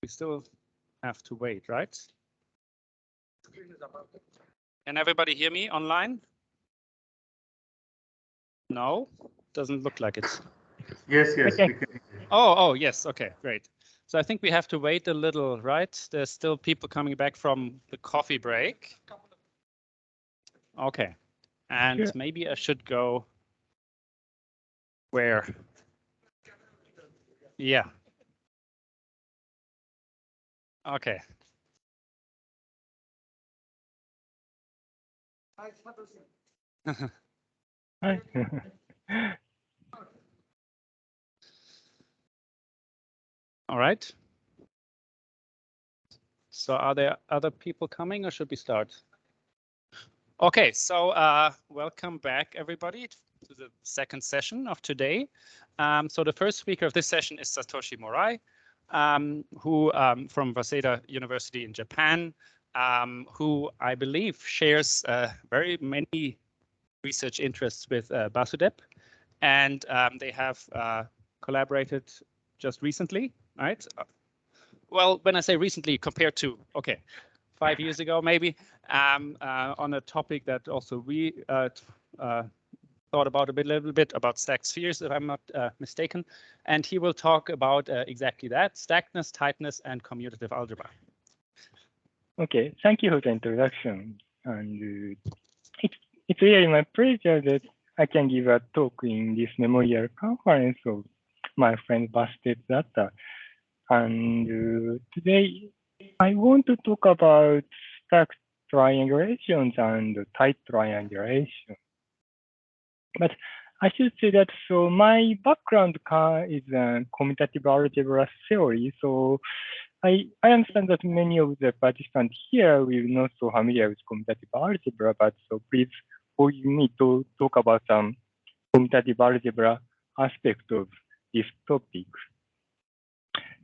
We still have to wait, right? Can everybody hear me online? No, doesn't look like it. Yes, yes. Okay. Oh, yes. Okay, great. So I think we have to wait a little, right? There's still people coming back from the coffee break. Okay, and sure. Maybe I should go where? Yeah. Okay. Hi. All right. So are there other people coming or should we start? Okay, so welcome back everybody to the second session of today. So the first speaker of this session is Satoshi Murai, who from Waseda University in Japan, who I believe shares very many research interests with Basudeb, and they have collaborated just recently, right? Well, when I say recently, compared to, okay, 5 years ago maybe, on a topic that also we thought about a little bit about stacked spheres, if I'm not mistaken. And he will talk about exactly that, stackedness, tightness, and commutative algebra. Okay, thank you for the introduction. And it's really my pleasure that I can give a talk in this memorial conference of my friend Basudeb Datta. And today I want to talk about stacked triangulations and tight triangulation. But I should say that so my background is commutative algebra theory. So I understand that many of the participants here will not so familiar with commutative algebra, but so please forgive me to talk about some commutative algebra aspect of this topic.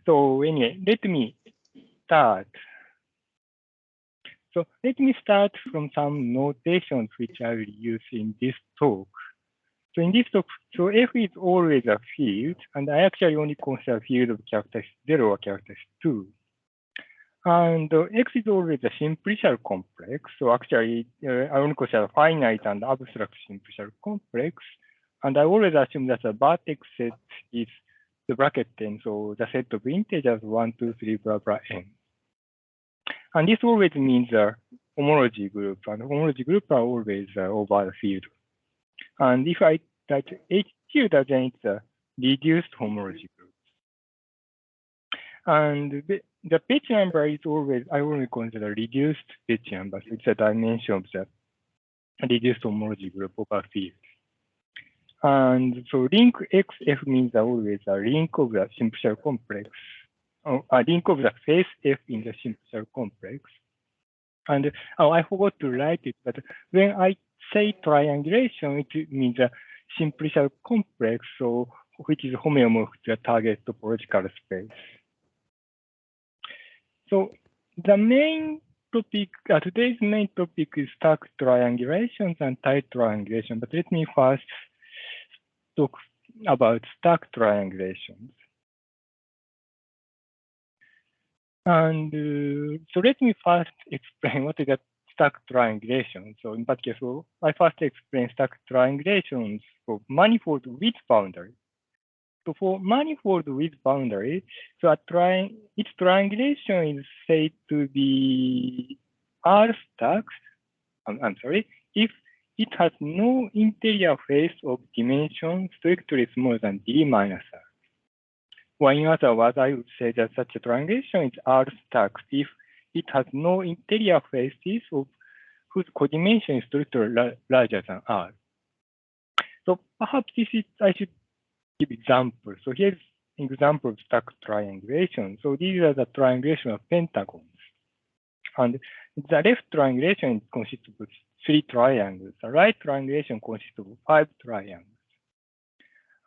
So anyway, let me start. So let me start from some notations which I will use in this talk. So in this talk, so F is always a field, and I actually only consider field of characteristic 0 or characteristic 2. And X is always a simplicial complex. So actually, I only consider finite and abstract simplicial complex. And I always assume that the vertex set is the bracket n, so the set of integers 1, 2, 3, blah, blah, n. And this always means a homology group, and homology group are always over the field. And if I write HQ, then it's a reduced homology group. And the page number is always, I only consider reduced page number. So it's a dimension of the reduced homology group over field. And so link XF means always a link of the simplicial complex, a link of the face F in the simplicial complex. And I forgot to write it, but when I say triangulation, it means a simplicial complex, so which is homeomorphic to the target topological space. So the main topic, today's main topic is stacked triangulations and tight triangulation. But let me first talk about stacked triangulations. And so let me first explain what is a stacked triangulation. So in that case, I first explain stacked triangulations for manifold with boundary. So for manifold with boundary, so its triangulation is said to be R stacked, I'm sorry, if it has no interior face of dimension strictly smaller than D minus R. Or in other words, I would say that such a triangulation is R stacked if it has no interior faces of whose codimension is strictly larger than R. So perhaps this is, I should give examples. So here's an example of stacked triangulation. So these are the triangulation of pentagons. And the left triangulation consists of 3 triangles. The right triangulation consists of 5 triangles.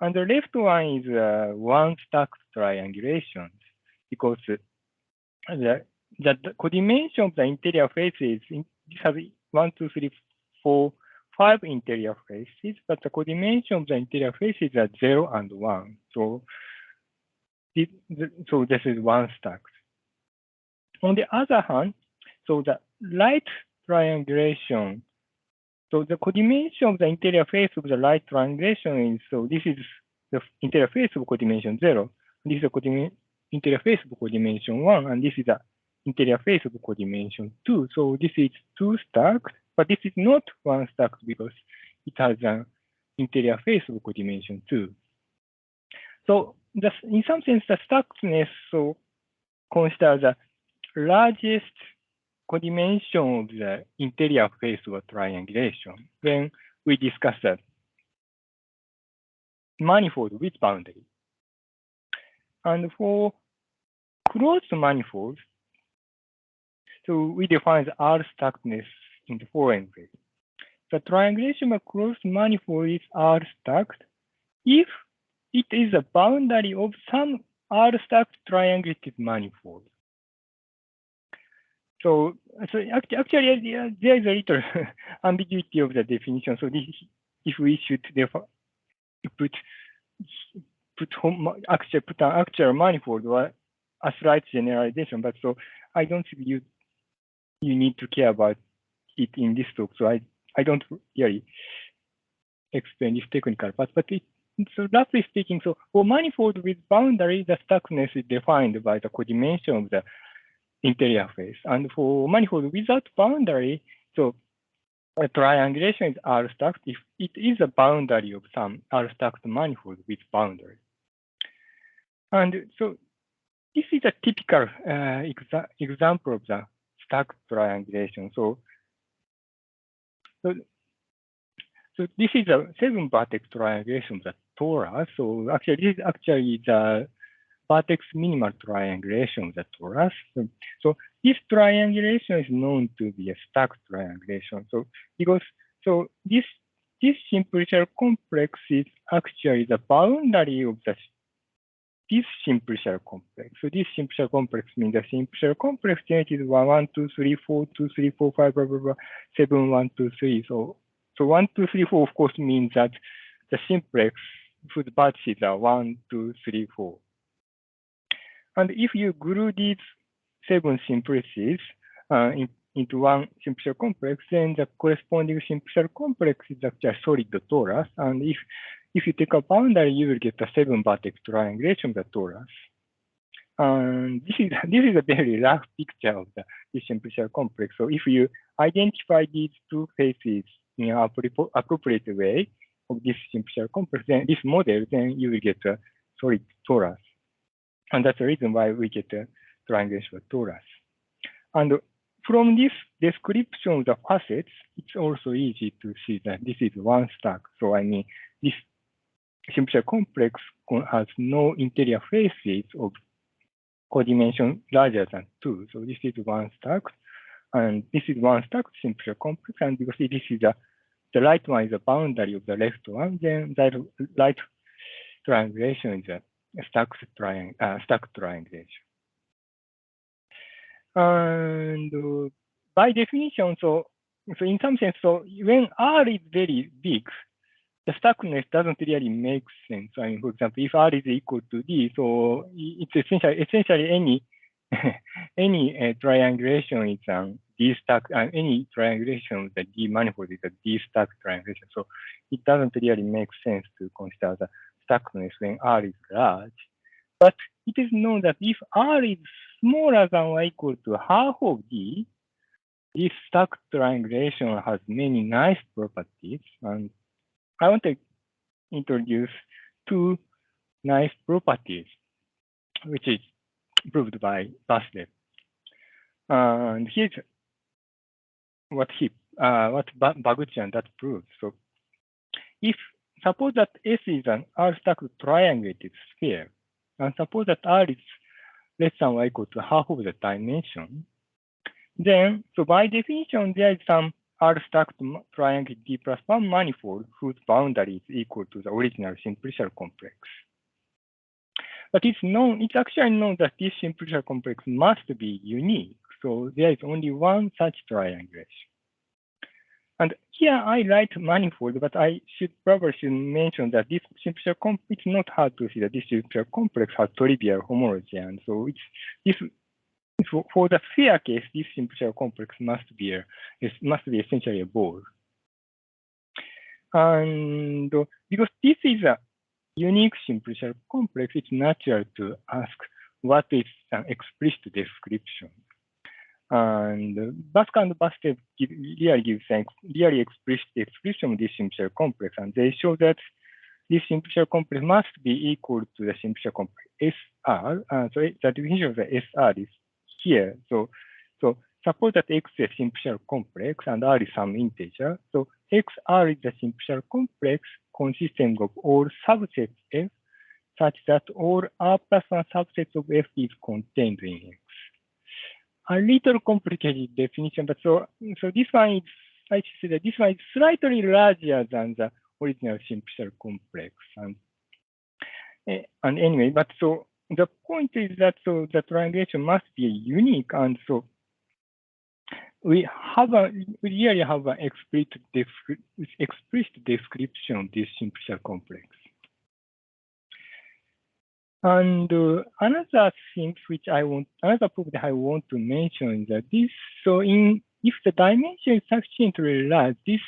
And the left one is one stacked triangulation because the codimension of the interior faces has 1, 2, 3, 4, 5 interior faces, but the codimension of the interior faces are 0 and 1. So this is one stack. on the other hand, so the right triangulation, so the codimension of the interior face of the right triangulation is, so this is the interior face of codimension 0. This is the interior face of codimension 1, and this is the interior face of codimension 2. So this is 2 stacked, but this is not 1 stacked because it has an interior face of codimension 2. So in some sense, the stackedness so considers the largest codimension of the interior face of a triangulation when we discuss the manifold with boundary. And for closed manifolds, so we define the R stackedness in the following way. The triangulation of a closed manifold is R stacked if it is a boundary of some R stacked triangulated manifold. So actually, there is a little ambiguity of the definition. So if we should put an actual manifold or a slight generalization, but so I don't think you need to care about it in this talk. So I don't really explain this technical part, but so roughly speaking, so for manifold with boundary, the stackedness is defined by the codimension of the interior face. And for manifold without boundary, so a triangulation is R stacked if it is a boundary of some R stacked manifold with boundary. And so this is a typical example of the stacked triangulation. So this is a 7 vertex triangulation of the torus. So actually, this is actually the vertex minimal triangulation of the torus. So this triangulation is known to be a stacked triangulation. So because this simple shell complex is actually the boundary of this simple shell complex. So this simple shell complex means the simple shell complex generated 1, 2, 3, 4, 2, 3, 4, 5, blah, blah, blah, 7, 1, 2, 3. So 1, 2, 3, 4, of course, means that the simplex whose vertices are 1, 2, 3, 4. And if you glue these 7 simplices into one simple shell complex, then the corresponding simple shell complex is actually solid torus. And if you take a boundary, you will get a 7 vertex triangulation of the torus. And this is a very rough picture of this simple shell complex. So if you identify these two faces in an appropriate way of this simple shell complex, then this model, then you will get a solid torus. And that's the reason why we get a triangulation of torus. And from this description of the facets, it's also easy to see that this is one stack. So I mean, this simple shell complex has no interior faces of codimension larger than 2. So this is one stack, and this is one stack simple shell complex. And because this is the right one is the boundary of the left one, then that right triangulation is a stacked triangulation. And by definition, so in some sense, so when R is very big, the stackness doesn't really make sense. I mean, for example, if R is equal to D, so it's essentially any triangulation is D stack, any triangulation with the D manifold is a D stack triangulation. So it doesn't really make sense to consider the stackness when R is large. But it is known that if R is smaller than or equal to half of D, this stacked triangulation has many nice properties. And I want to introduce 2 nice properties, which is proved by Basudeb. And here's what Baguchian that proves. So if suppose that S is an R stacked triangulated sphere, and suppose that R is less than or equal to half of the dimension, then, so by definition, there is some R stacked triangle D plus 1 manifold whose boundary is equal to the original simple shell complex. But it's actually known that this simple shell complex must be unique. So there is only one such triangulation. And here I write manifold, but I probably should mention that this simple shell complex, it's not hard to see that this simple shell complex has trivial homology. And so for the sphere case, this simple shell complex must be essentially a ball. And because this is a unique simple shell complex, it's natural to ask what is an explicit description. And Basque and Basudeb really gives a really explicit description of this simple shell complex, and they show that this simple shell complex must be equal to the simple shell complex SR. So the definition of the SR is here. So suppose that X is a simple shell complex and R is some integer. So XR is a simple shell complex consisting of all subsets F, such that all R plus one subsets of F is contained in X. A little complicated definition, but so this one is, I should say that this one is slightly larger than the original simple shell complex. And anyway, but so the point is that so the triangulation must be unique, and so we really have an explicit description of this simple shell complex. And another thing another proof that I want to mention is that if the dimension is sufficiently large, this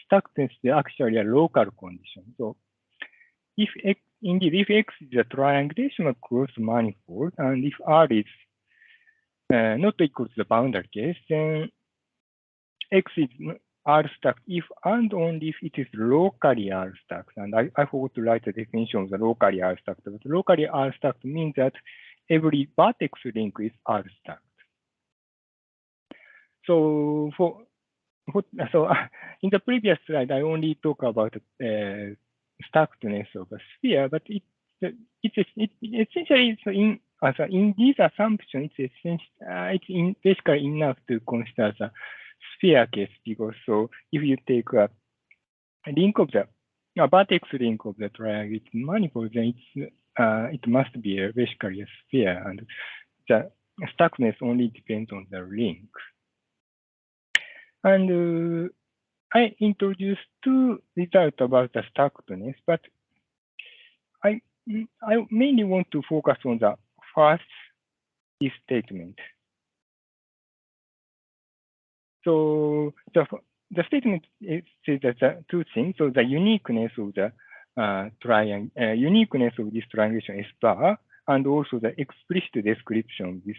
stackedness is actually a local condition. So if X is a triangulation cross manifold, and if R is not equal to the boundary case, then X is R stacked if and only if it is locally R stacked. And I forgot to write the definition of the locally R stacked. But locally R stacked means that every vertex link is R stacked. So in the previous slide, I only talk about stackedness of a sphere, but it's essentially in this assumption, it's basically enough to consider the sphere case, because so if you take a link of the vertex link of the triangulated manifold, then it must be basically a sphere, and the stackedness only depends on the link. And I introduced two results about the stackedness, but I mainly want to focus on the first statement. So the statement says that two things. So the uniqueness of the uniqueness of this triangulation S bar, and also the explicit description of this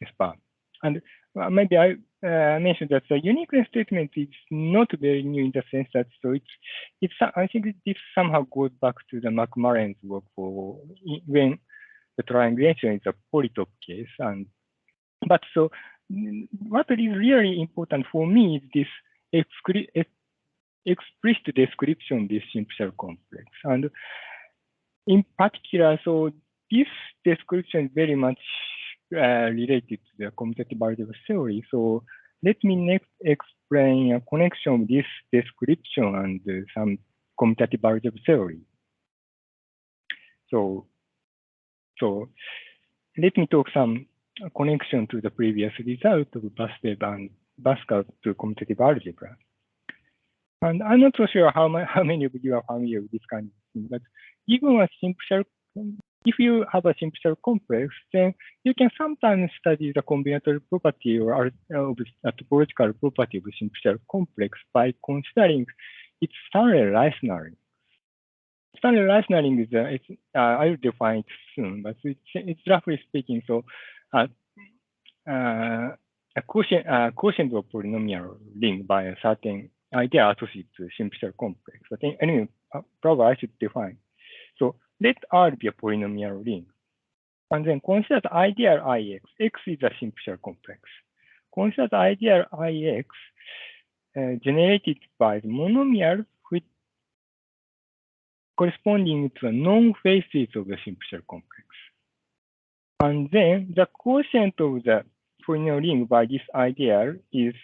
S bar. And maybe I mentioned that the uniqueness statement is not very new in the sense that I think this somehow goes back to the McMurray's work for when the triangulation is a polytop case. But so what is really important for me is this explicit description of this simple shell complex. And in particular, so this description is very much related to the commutative algebra theory. So let me next explain a connection of this description and some commutative algebra theory. So let me talk some connection to the previous result of Basudeb and Basque to commutative algebra. And I'm not so sure how many of you are familiar with this kind of thing, but given a simple shell, if you have a simple shell complex, then you can sometimes study the combinatorial property or a topological property of a simple shell complex by considering its Stanley rational ring. Stanley rational ring is I will define it soon, but it's roughly speaking. So a quotient of polynomial ring by a certain idea associated to a simple shell complex. But anyway, probably I should define. So let R be a polynomial ring. And then consider the ideal IX. X is a simple shell complex. Consider the ideal IX generated by the monomial which corresponding to the non-faces of the simple shell complex. And then the quotient of the polynomial ring by this ideal is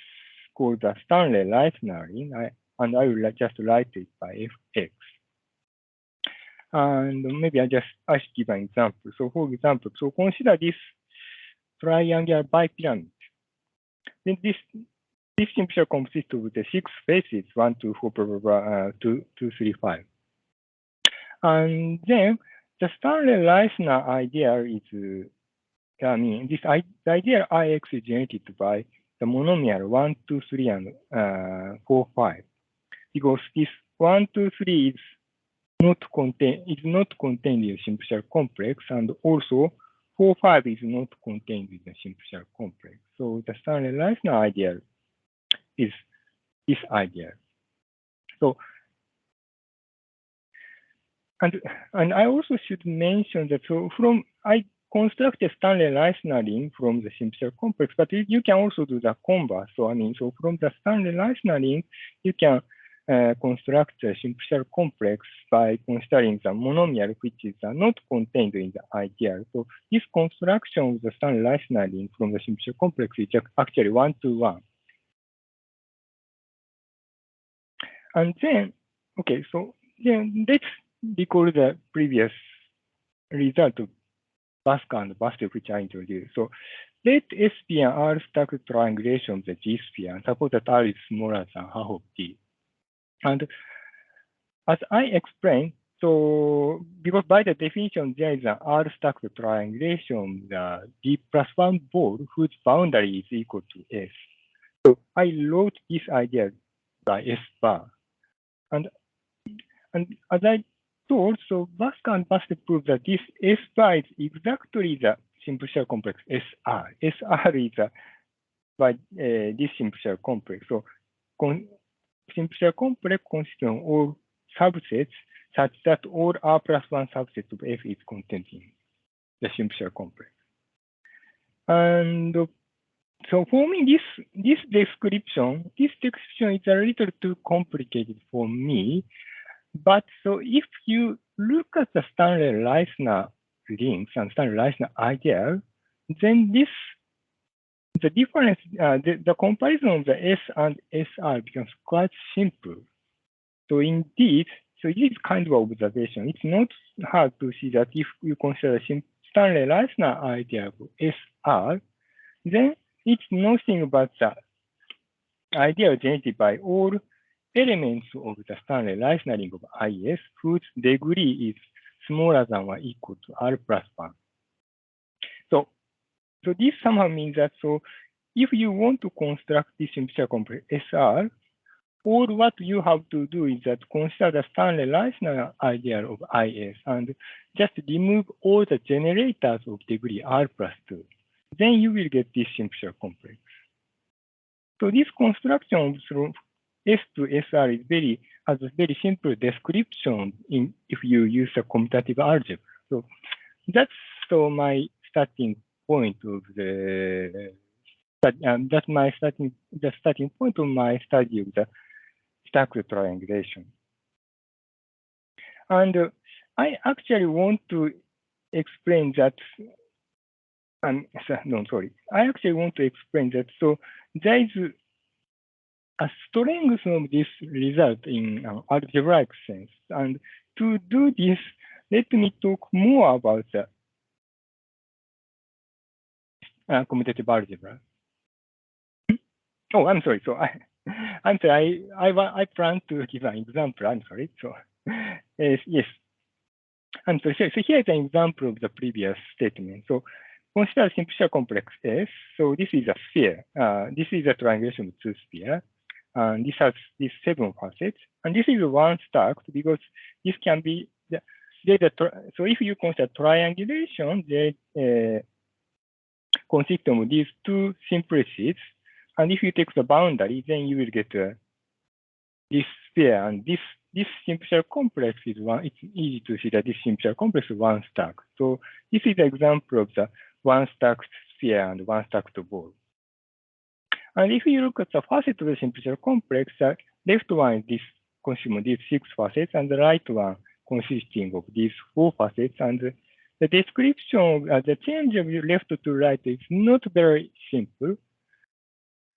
called the Stanley rational ring, and I will just write it by Fx. And maybe I should give an example. So for example, so consider this triangular bipyramid. Then this simple shell consists of the 6 faces, 1, 2, 4, blah, blah, blah, 2, 3, 5. And then the Stanley rational ideal is I mean, the ideal IX is generated by the monomial 1, 2, 3, and 4, 5. Because this 1, 2, 3 is not contained in simple shell complex, and also 4, 5 is not contained in the simple shell complex. So the Stanley-Reisner ideal is this ideal. So and I also should mention that I constructed Stanley-Reisner ring from the simple shell complex, but you can also do the converse. So from the Stanley-Reisner ring, you can construct the simple shell complex by considering the monomial, which is not contained in the ideal. So this construction of the Stanley-Reisner ring from the simple shell complex is actually 1-to-1. And then, okay, so then let's recall the previous result of Basudeb and Basudeb, which I introduced. So let S be an R stacked triangulation of the G sphere, and suppose that R is smaller than half of G. And as I explained, so because by the definition, there is an R stacked triangulation, the G plus 1 ball whose boundary is equal to S. So I wrote this idea by S bar. And as I told, so Basudeb and Basudeb prove that this S bar is exactly the simple shell complex SR. SR is by this simple shell complex. So simple shell complex consists of all subsets such that all R plus 1 subsets of F is contained in the simple shell complex. And so for me, this description is a little too complicated for me. But so if you look at the Stanley-Reisner rings and Stanley-Reisner ideal, then the difference, the comparison of the S and SR becomes quite simple. So indeed, so it is kind of observation. It's not hard to see that if you consider Stanley-Reisner ideal of SR, then it's nothing but the ideal generated by all elements of the Stanley-Reisner ring of IS whose degree is smaller than or equal to R plus 1. So this somehow means that so if you want to construct this simple shell complex SR, all what you have to do is that consider the Stanley-Reisner ideal of IS and just remove all the generators of degree R plus 2. Then you will get this simple shell complex. So this construction from S to SR is has a very simple description if you use a commutative algebra. So that's my starting point of the starting point of my study of the stacked triangulation. And I actually want to explain that. I actually want to explain that. So there is a strength of this result in algebraic sense. And to do this, let me talk more about the commutative algebra. Oh, I'm sorry. So I'm sorry. I plan to give an example. I'm sorry. So yes. I'm sorry. So here is an example of the previous statement. So consider simple shell complex S. So this is a sphere. This is a triangulation of two spheres. And this has these 7 facets. And this is one stacked because this can be so if you consider triangulation, they consist of these 2 simplexes. And if you take the boundary, then you will get this sphere. And this simple shell complex is one. It's easy to see that this simple shell complex is one stack. So this is an example of the one stacked sphere and one stacked ball. And if you look at the facet of the simple shell complex, the left one is this consisting of these 6 facets, and the right one consisting of these 4 facets. And the description of the change of left to right is not very simple.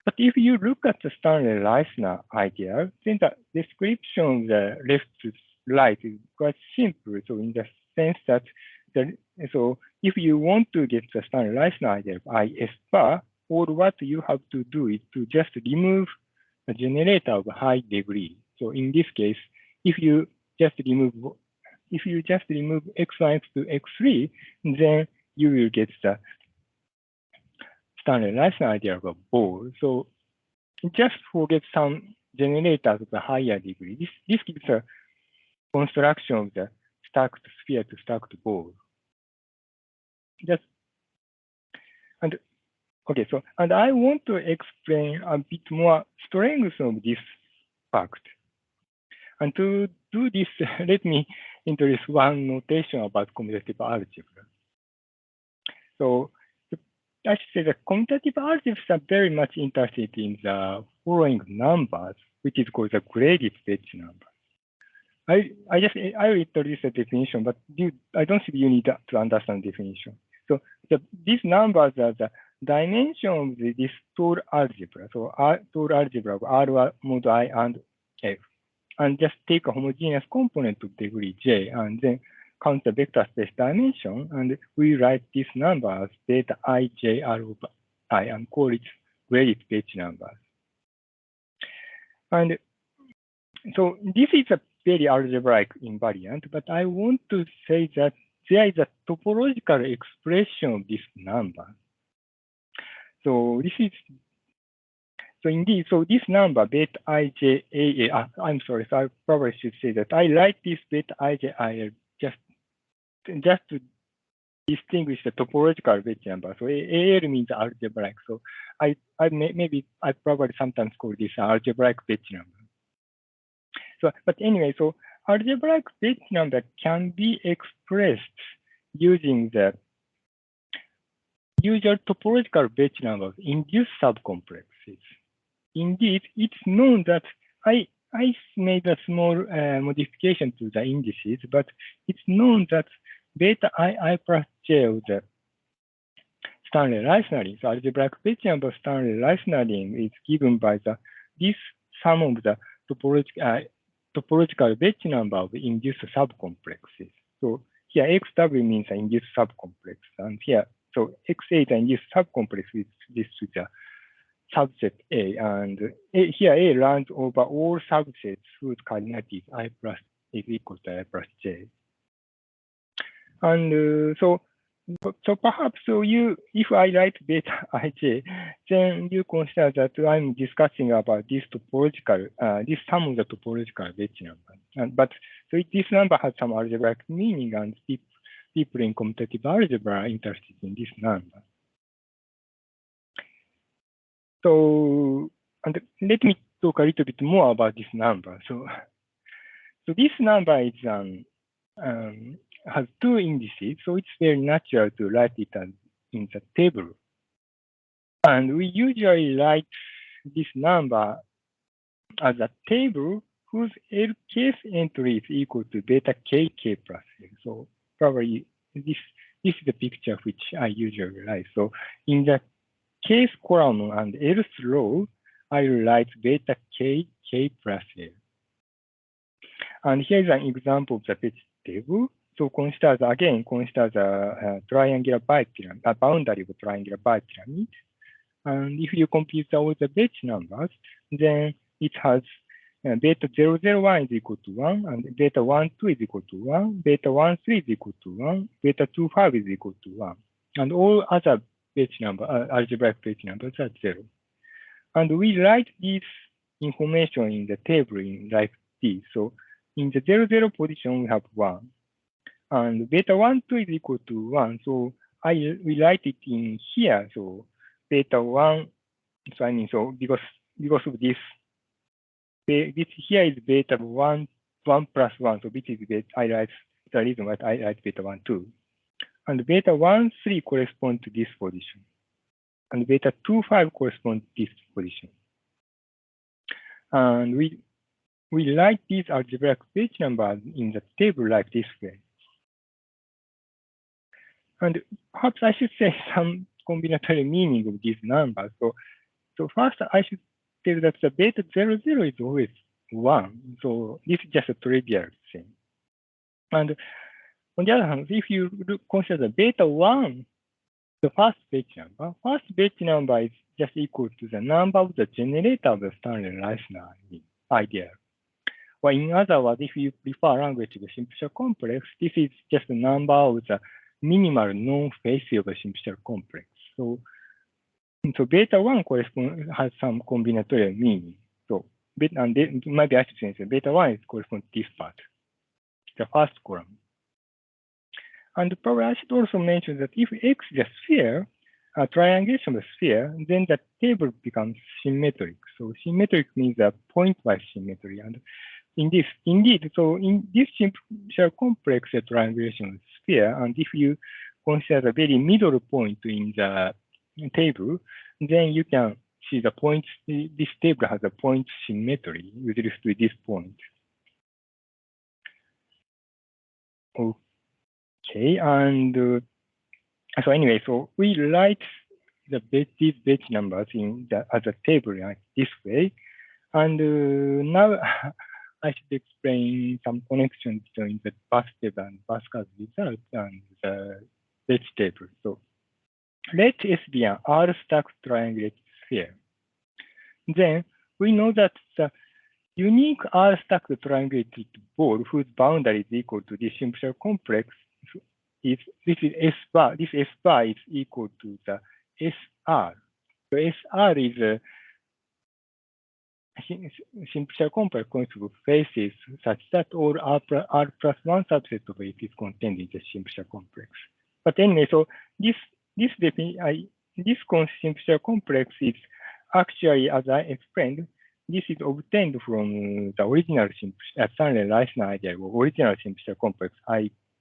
But if you look at the Stanley-Reisner ideal, then the description of the left to right is quite simple. So in the sense that so if you want to get the Stanley-Reisner ideal of IS bar, all what you have to do is to just remove the generator of high degree. So in this case, if you just remove x1, x2, x3, then you will get the standard rational idea of a ball. So just forget some generators of the higher degree. This gives a construction of the stacked sphere to stacked ball. And I want to explain a bit more strength of this fact. And to do this, let me introduce one notation about commutative algebra. So I should say that commutative algebras are very much interested in the following numbers, which is called the graded Bethe number. I will introduce the definition, but I don't think you need to understand the definition. So these numbers are the dimension of this Tor algebra. So Tor algebra of R mod I and F. And just take a homogeneous component of degree J and then count the vector space dimension. And we write this number as beta I J R over I and call it graded Bethe numbers. And so this is a very algebraic invariant, but I want to say that there is a topological expression of this number. So this number beta ija, I'm sorry, so I probably should say that I write this beta ija just to distinguish the topological Bethe number. So AL means algebraic. So I probably sometimes call this algebraic Bethe number. So, but anyway, so algebraic Bethe number can be expressed using the usual topological Bethe number of induced subcomplexes. Indeed, it's known that I made a small modification to the indices, but it's known that beta I plus j of the Stanley rationality, so algebraic Bethe number of Stanley rationality is given by this sum of the topological Bethe number of induced subcomplexes. So here XW means an induced subcomplex, and here so XA is an induced subcomplex with this with the subset A, and here A runs over all subsets whose coordinate I plus is equal to I plus J. And so perhaps if I write beta ij, then you consider that I'm discussing about this topological, this sum of the topological Bethe number. But so this number has some algebraic meaning, and people in commutative algebra are interested in this number. So, and let me talk a little bit more about this number. So this number is has two indices, so it's very natural to write it in the table. And we usually write this number as a table whose L-case entry is equal to beta kk plus L. So probably this is the picture which I usually write. So in the case column and else row, I will write beta kk plus L. And here's an example of the Bethe table. So consider the triangular bipyramid, a boundary of a triangular bipyramid. And if you compute all the Bethe numbers, then it has beta 001 is equal to 1, and beta 12 is equal to 1, beta 13 is equal to 1, beta 25 is equal to 1. And all other Bethe algebraic Bethe numbers are 0. And we write this information in the table like this. So in the 0, position, we have 1. And beta 12 is equal to 1. So we write it in here. So beta 1, so I mean, so because of this here is beta 1 plus 1. So this is beta, I write the reason why I write beta 12. And beta 13 corresponds to this position. And beta 25 corresponds to this position. And we write these algebraic Bethe numbers in the table like this way. And perhaps I should say some combinatorial meaning of these numbers. So first I should tell that the beta 00 is always 1. So this is just a trivial thing. And on the other hand, if you consider the beta 1, the first Bethe number is just equal to the number of the generator of the Stanley rational ideal. Or in other words, if you prefer language of the simple complex, this is just the number of the minimal known faces of a simple complex. So So beta 1 has some combinatorial meaning. So beta, and maybe I should say beta 1 is corresponds to this part, the first column. And probably I should also mention that if X is a sphere, a triangulation of a sphere, then the table becomes symmetric. So symmetric means a pointwise symmetry. And indeed, so in this simple complex triangulation of sphere, and if you consider the very middle point in the table, then you can see the points. This table has a point symmetry with respect to this point. Okay, and so anyway, so we write these Betti numbers as a table like this way, and now I should explain some connections between the Basudeb and Baskar's result and the Betti table. So let S be an R-stacked triangulated sphere. Then we know that the unique R-stacked triangulated ball whose boundary is equal to this simple complex is this is S bar. This S bar is equal to the SR. So SR is a simple complex of faces such that all R plus one subset of it is contained in the simple complex. But anyway, so this simple complex is actually, as I explained, this is obtained from the original Stanley-Reisner ideal of original simple complex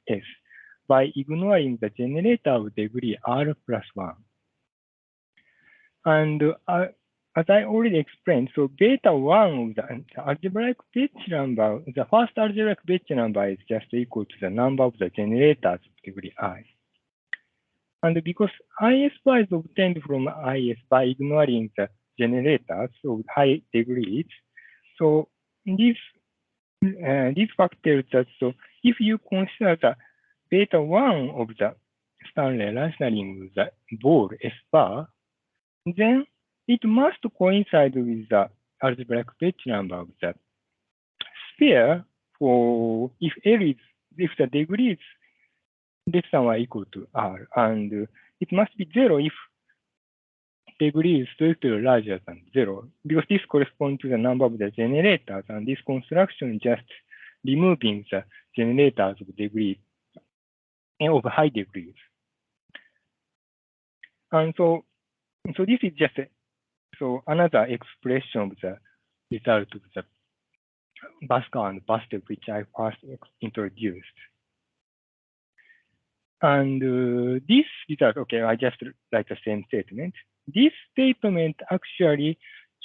IS by ignoring the generator of degree R plus 1. And as I already explained, so beta 1 of the algebraic Betti number, the first algebraic Betti number is just equal to the number of the generators of degree I. And because IS bar is obtained from IS by ignoring the generators of high degrees, so these factors that, so if you consider the beta 1 of the Stanley-Reisner ring of the ball S bar, then it must coincide with the algebraic Betti number of the sphere for if the degree is less than or equal to R, and it must be 0 if degree is strictly larger than 0, because this corresponds to the number of the generators, and this construction is just removing the generators of degree of high degrees. And so this is just another expression of the result of the Bascar and Basudeb, which I first introduced. And this result, okay, I just write the same statement. This statement actually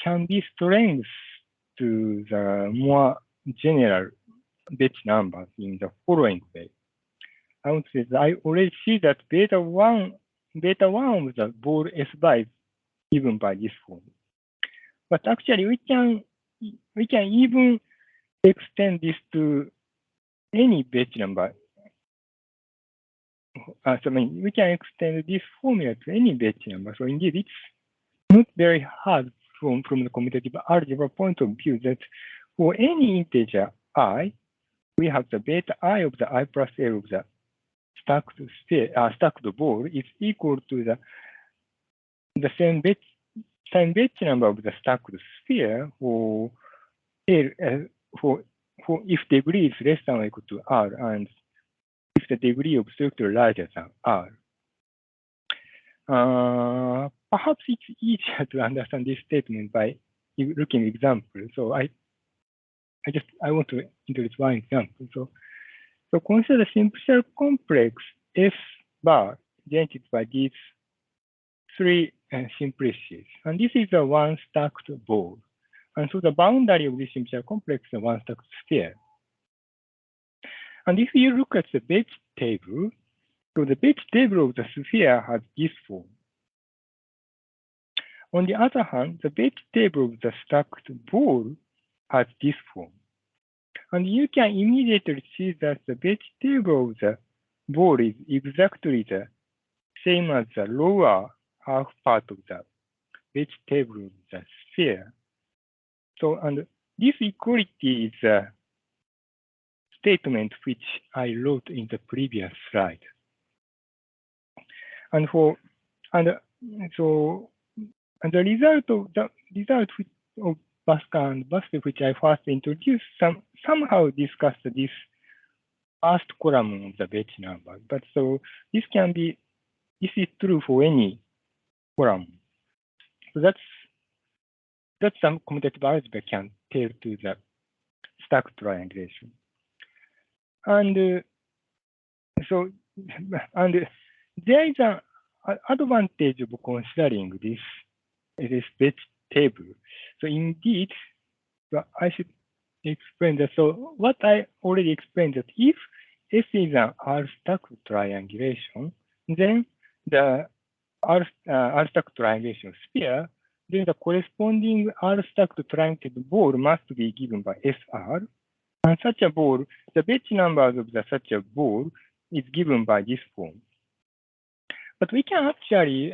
can be strengthened to the more general Betti numbers in the following way. I would say that I already see that beta 1 of the ball S bar is given by this form. But actually, we can even extend this to any Betti number. We can extend this formula to any Betti number. So indeed, it's not very hard from the commutative algebra point of view that for any integer I, we have the beta I of the I plus L of the stacked ball is equal to the same Betti number of the stacked sphere for if degree is less than or equal to R, and if the degree of structure is larger than R. Perhaps it's easier to understand this statement by looking at examples. So I want to introduce one example. So consider the simple complex S bar generated by these three simplices. And this is a one stacked ball. And so the boundary of this simple complex is a one stacked sphere. And if you look at the Betti table, so the Betti table of the sphere has this form. On the other hand, the Betti table of the stacked ball has this form. And you can immediately see that the Betti table of the ball is exactly the same as the lower half part of the Betti table of the sphere. So, and this equality is a statement which I wrote in the previous slide. And so and the result of Bascar and Basudeb, which I first introduced, somehow discussed this first column of the Bethe number. But so this is true for any column. So that's some commutative algebra can tell to the stacked triangulation. And so there is an advantage of considering this Bethe table. So indeed, I should explain that. So what I already explained, that if S is an R-stacked triangulation, then the R-stacked triangulation sphere, then the corresponding R-stacked triangulated ball must be given by SR. And such a ball, the Bethe numbers of such a ball is given by this form. But we can actually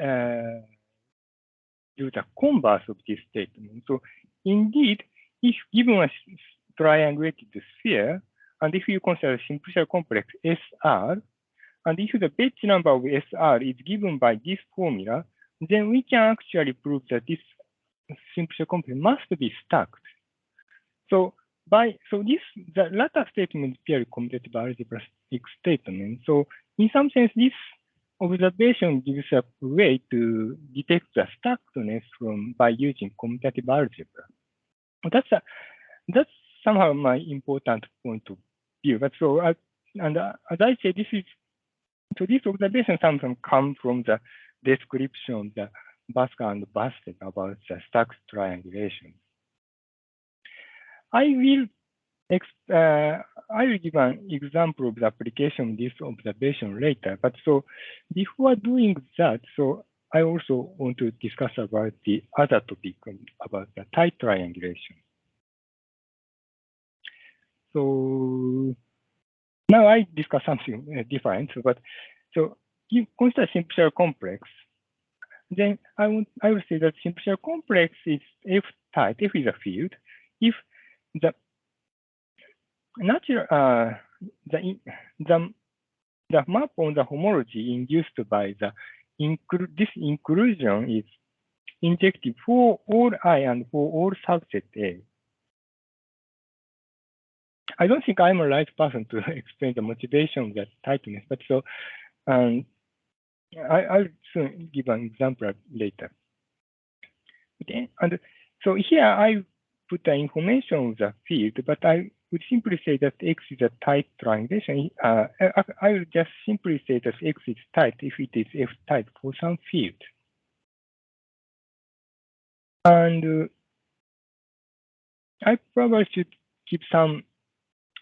do the converse of this statement. So indeed, if given a triangulated sphere, and if you consider a simple complex SR, and if the Bethe number of SR is given by this formula, then we can actually prove that this simple complex must be stacked. So the latter statement is purely commutative algebra statement. So in some sense, this observation gives a way to detect the stackedness by using commutative algebra. That's somehow my important point of view. But so, as I say, this observation sometimes come from the description of the Bascar and Basudeb about the stacked triangulation. I will give an example of the application of this observation later. But so before doing that, so I also want to discuss about the other topic about the tight triangulation. So now I discuss something different. But so you consider simple complex. Then I will say that simple complex is F tight. F is a field. If the natural the map on the homology induced by this inclusion is injective for all I and for all subset A. I don't think I'm a right person to explain the motivation of that tightness, but so I'll soon give an example later. Okay, and so here I put the information of the field, but I would simply say that X is a tight triangulation. I will just simply say that X is tight if it is F tight for some field. And I probably should keep some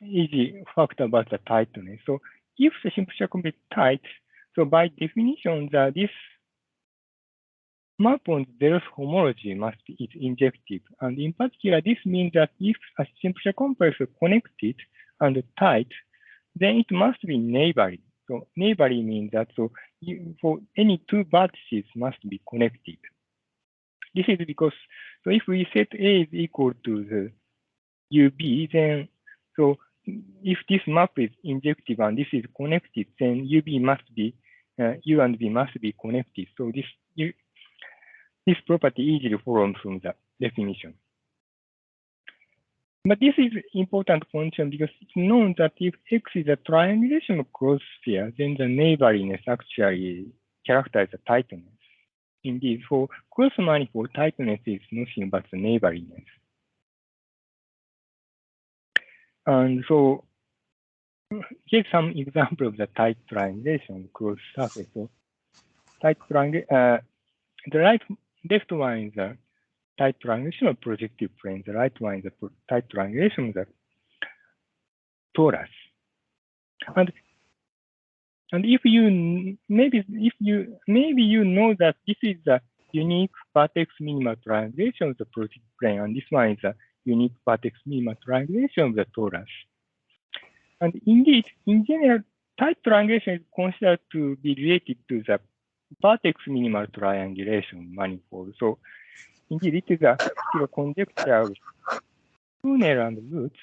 easy fact about the tightness. So if the simple complex is tight, so by definition, this map on Zeroth homology must be injective. And in particular, this means that if a simple complex is connected and tight, then it must be neighborly. So neighborly means that for any two vertices must be connected. This is because, so if we set A is equal to the UB, then so if this map is injective and this is connected, then UB must be U and B must be connected. So this property easily follows from the definition. But this is important function because it's known that if X is a triangulation of closed sphere, then the neighborliness actually characterizes the tightness. Indeed, for closed manifold, tightness is nothing but the neighborliness. And so here's some example of the tight triangulation closed surface. So tight triangulation, the left one is a tight triangulation of projective plane. The right one is a tight triangulation of the torus. And if you maybe you know that this is a unique vertex minima triangulation of the projective plane, and this one is a unique vertex minima triangulation of the torus. And indeed, in general, tight triangulation is considered to be related to the vertex minimal triangulation manifold. So indeed, it is a conjecture of Kuhnel and Woods.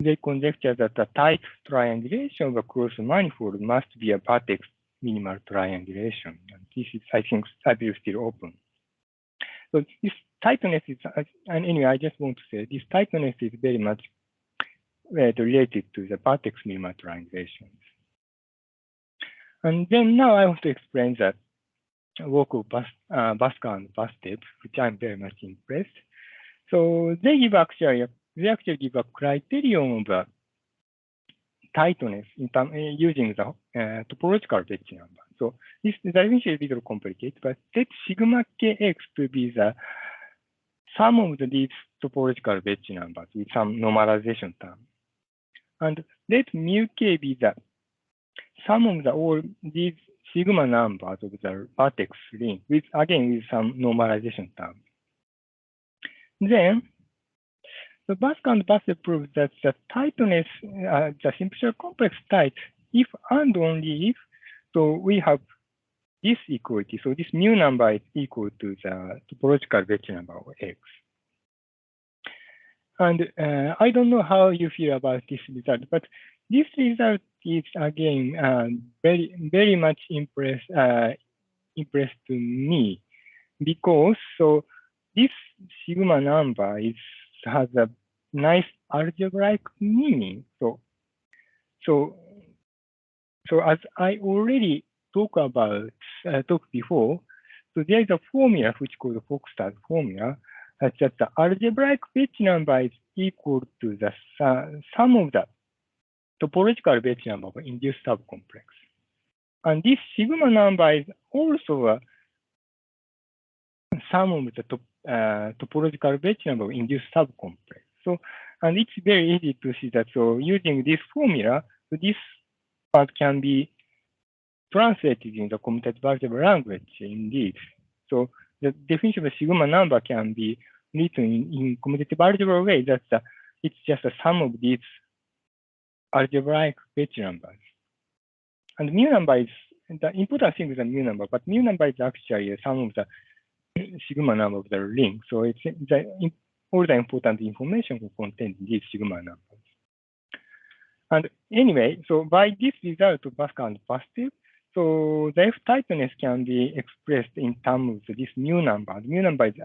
They conjecture that the tight triangulation of a closed manifold must be a vertex minimal triangulation. And this is, I think, still open. So this tightness is, and anyway, I just want to say this tightness is very much related to the vertex minima triangulations. And then now I want to explain the work of Basudeb and Basudeb, which I'm very much impressed. So they actually give a criterion of the tightness in using the topological Betti number. So this definition is a little complicated, but let sigma kx to be the sum of these topological Betti numbers with some normalization term. And let mu k be the sum of all these sigma numbers of the vertex ring with some normalization term. Then the Basudeb and Basudeb proves that the tightness, the simple complex tight, if and only if, so we have this equality. So this mu number is equal to the topological Betti number of x. And I don't know how you feel about this result, but this result is again very much impressed to me, because so this sigma number has a nice algebraic meaning. So as I already talked before, so there is a formula which is called the Foxstad formula, such that the algebraic Betti number is equal to the sum of the topological Betti number of induced subcomplex. And this sigma number is also a sum of the topological Betti number of induced subcomplex. So, and it's very easy to see that. So using this formula, so this part can be translated in the commutative algebra language indeed. So the definition of the sigma number can be written in commutative algebra way. It's just a sum of these algebraic Betti numbers. And mu number is the important thing is the mu number, but mu number is actually a sum of the sigma number of the ring. So it's all the important information contained in these sigma numbers. And anyway, so by this result of Basudeb and Basudeb, so the F tightness can be expressed in terms of this mu number. The mu number is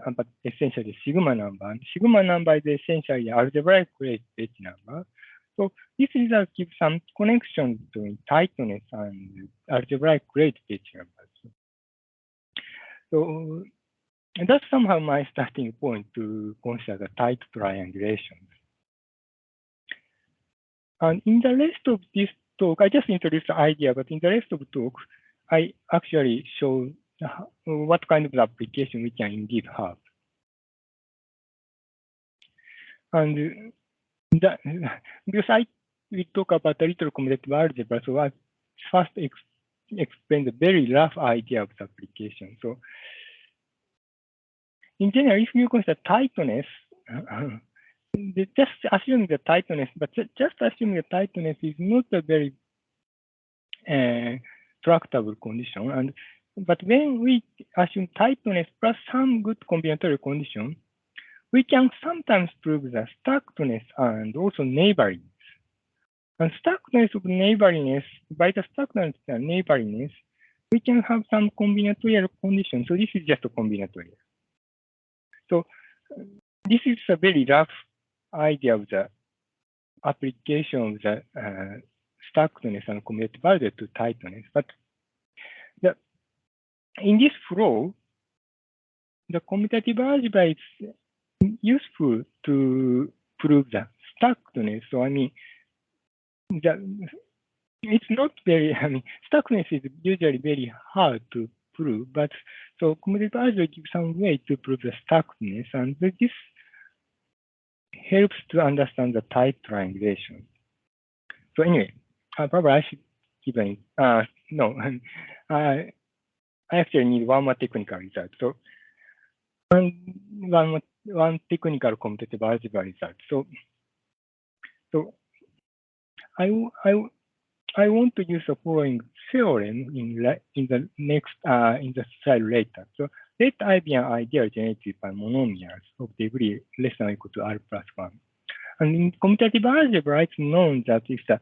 essentially sigma number, and sigma number is essentially algebraic Betti number. So this result gives some connection between tightness and algebraic Betti numbers. So and that's somehow my starting point to consider the tight triangulations. And in the rest of this talk, I just introduced the idea, but in the rest of the talk, I actually show what kind of application we can indeed have. And because we talk about a little commutative algebra, so I first explain the very rough idea of the application. So in general, if you consider tightness, just assuming the tightness, but just assuming the tightness is not a very tractable condition. But when we assume tightness plus some good combinatorial condition, we can sometimes prove the stackedness and also neighboriness. And stackedness of neighboriness, by the stackedness and neighboriness, we can have some combinatorial condition. So this is just a combinatorial. So this is a very rough idea of the application of the stackedness and commutative algebra to tightness. But in this flow, the commutative algebra is useful to prove the stackedness. So I mean, it's not very, stackedness is usually very hard to prove, but so commutative algebra gives some way to prove the stackedness, and this helps to understand the tight triangulation. So anyway, probably I should give no, I actually need one more technical result. So one technical commutative algebra result. So I want to use the following theorem in the next in the slide later. So let I be an ideal generated by monomials of degree less than or equal to r plus 1. And in commutative algebra, it's known that if the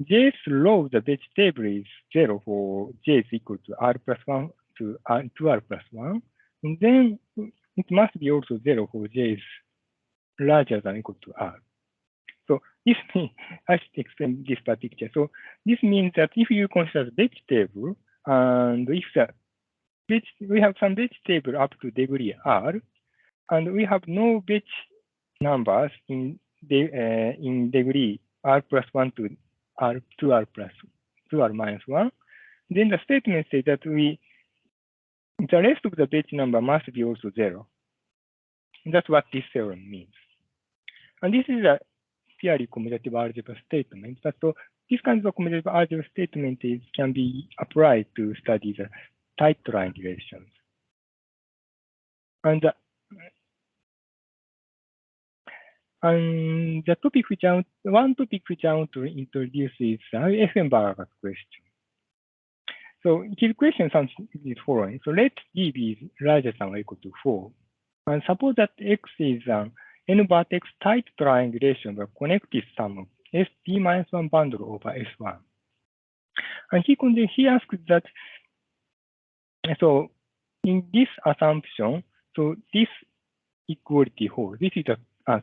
jth row of the Betti table is 0 for j is equal to r plus 1 to r plus 1, and then it must be also 0 for j is larger than or equal to R. So this means, I should explain this by picture. So this means that if you consider the Betch table, and if we have some Betch table up to degree R, and we have no Betch numbers in degree R plus 1 to R to R plus 2 R minus 1, then the statement says that the rest of the Betch number must be also 0. That's what this theorem means. And this is a purely commutative algebra statement. But so this kind of commutative algebra statement can be applied to study the tight triangulations. And the topic one topic which I want to introduce is Effenberg's question. So his question is following. So let D be larger than or equal to 4. And suppose that X is an n-vertex tight triangulation of a connected sum of SD minus 1 bundle over S1. And he asks that, so in this assumption, so this equality holds. This is a,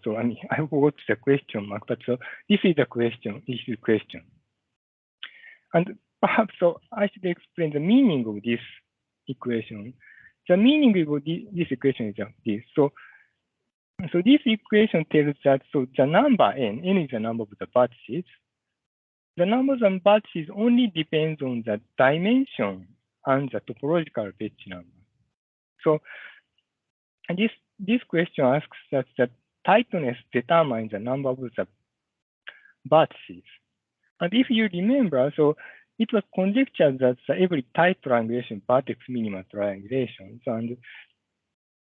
so I forgot the question mark, but so this is the question, And perhaps so I should explain the meaning of this equation. The meaning of this equation is this. So this equation tells that so the number n is the number of the vertices. The numbers of vertices only depends on the dimension and the topological Betch number. So this question asks that the tightness determines the number of the vertices. And if you remember, so it was conjectured that every tight triangulation vertex minima triangulations, and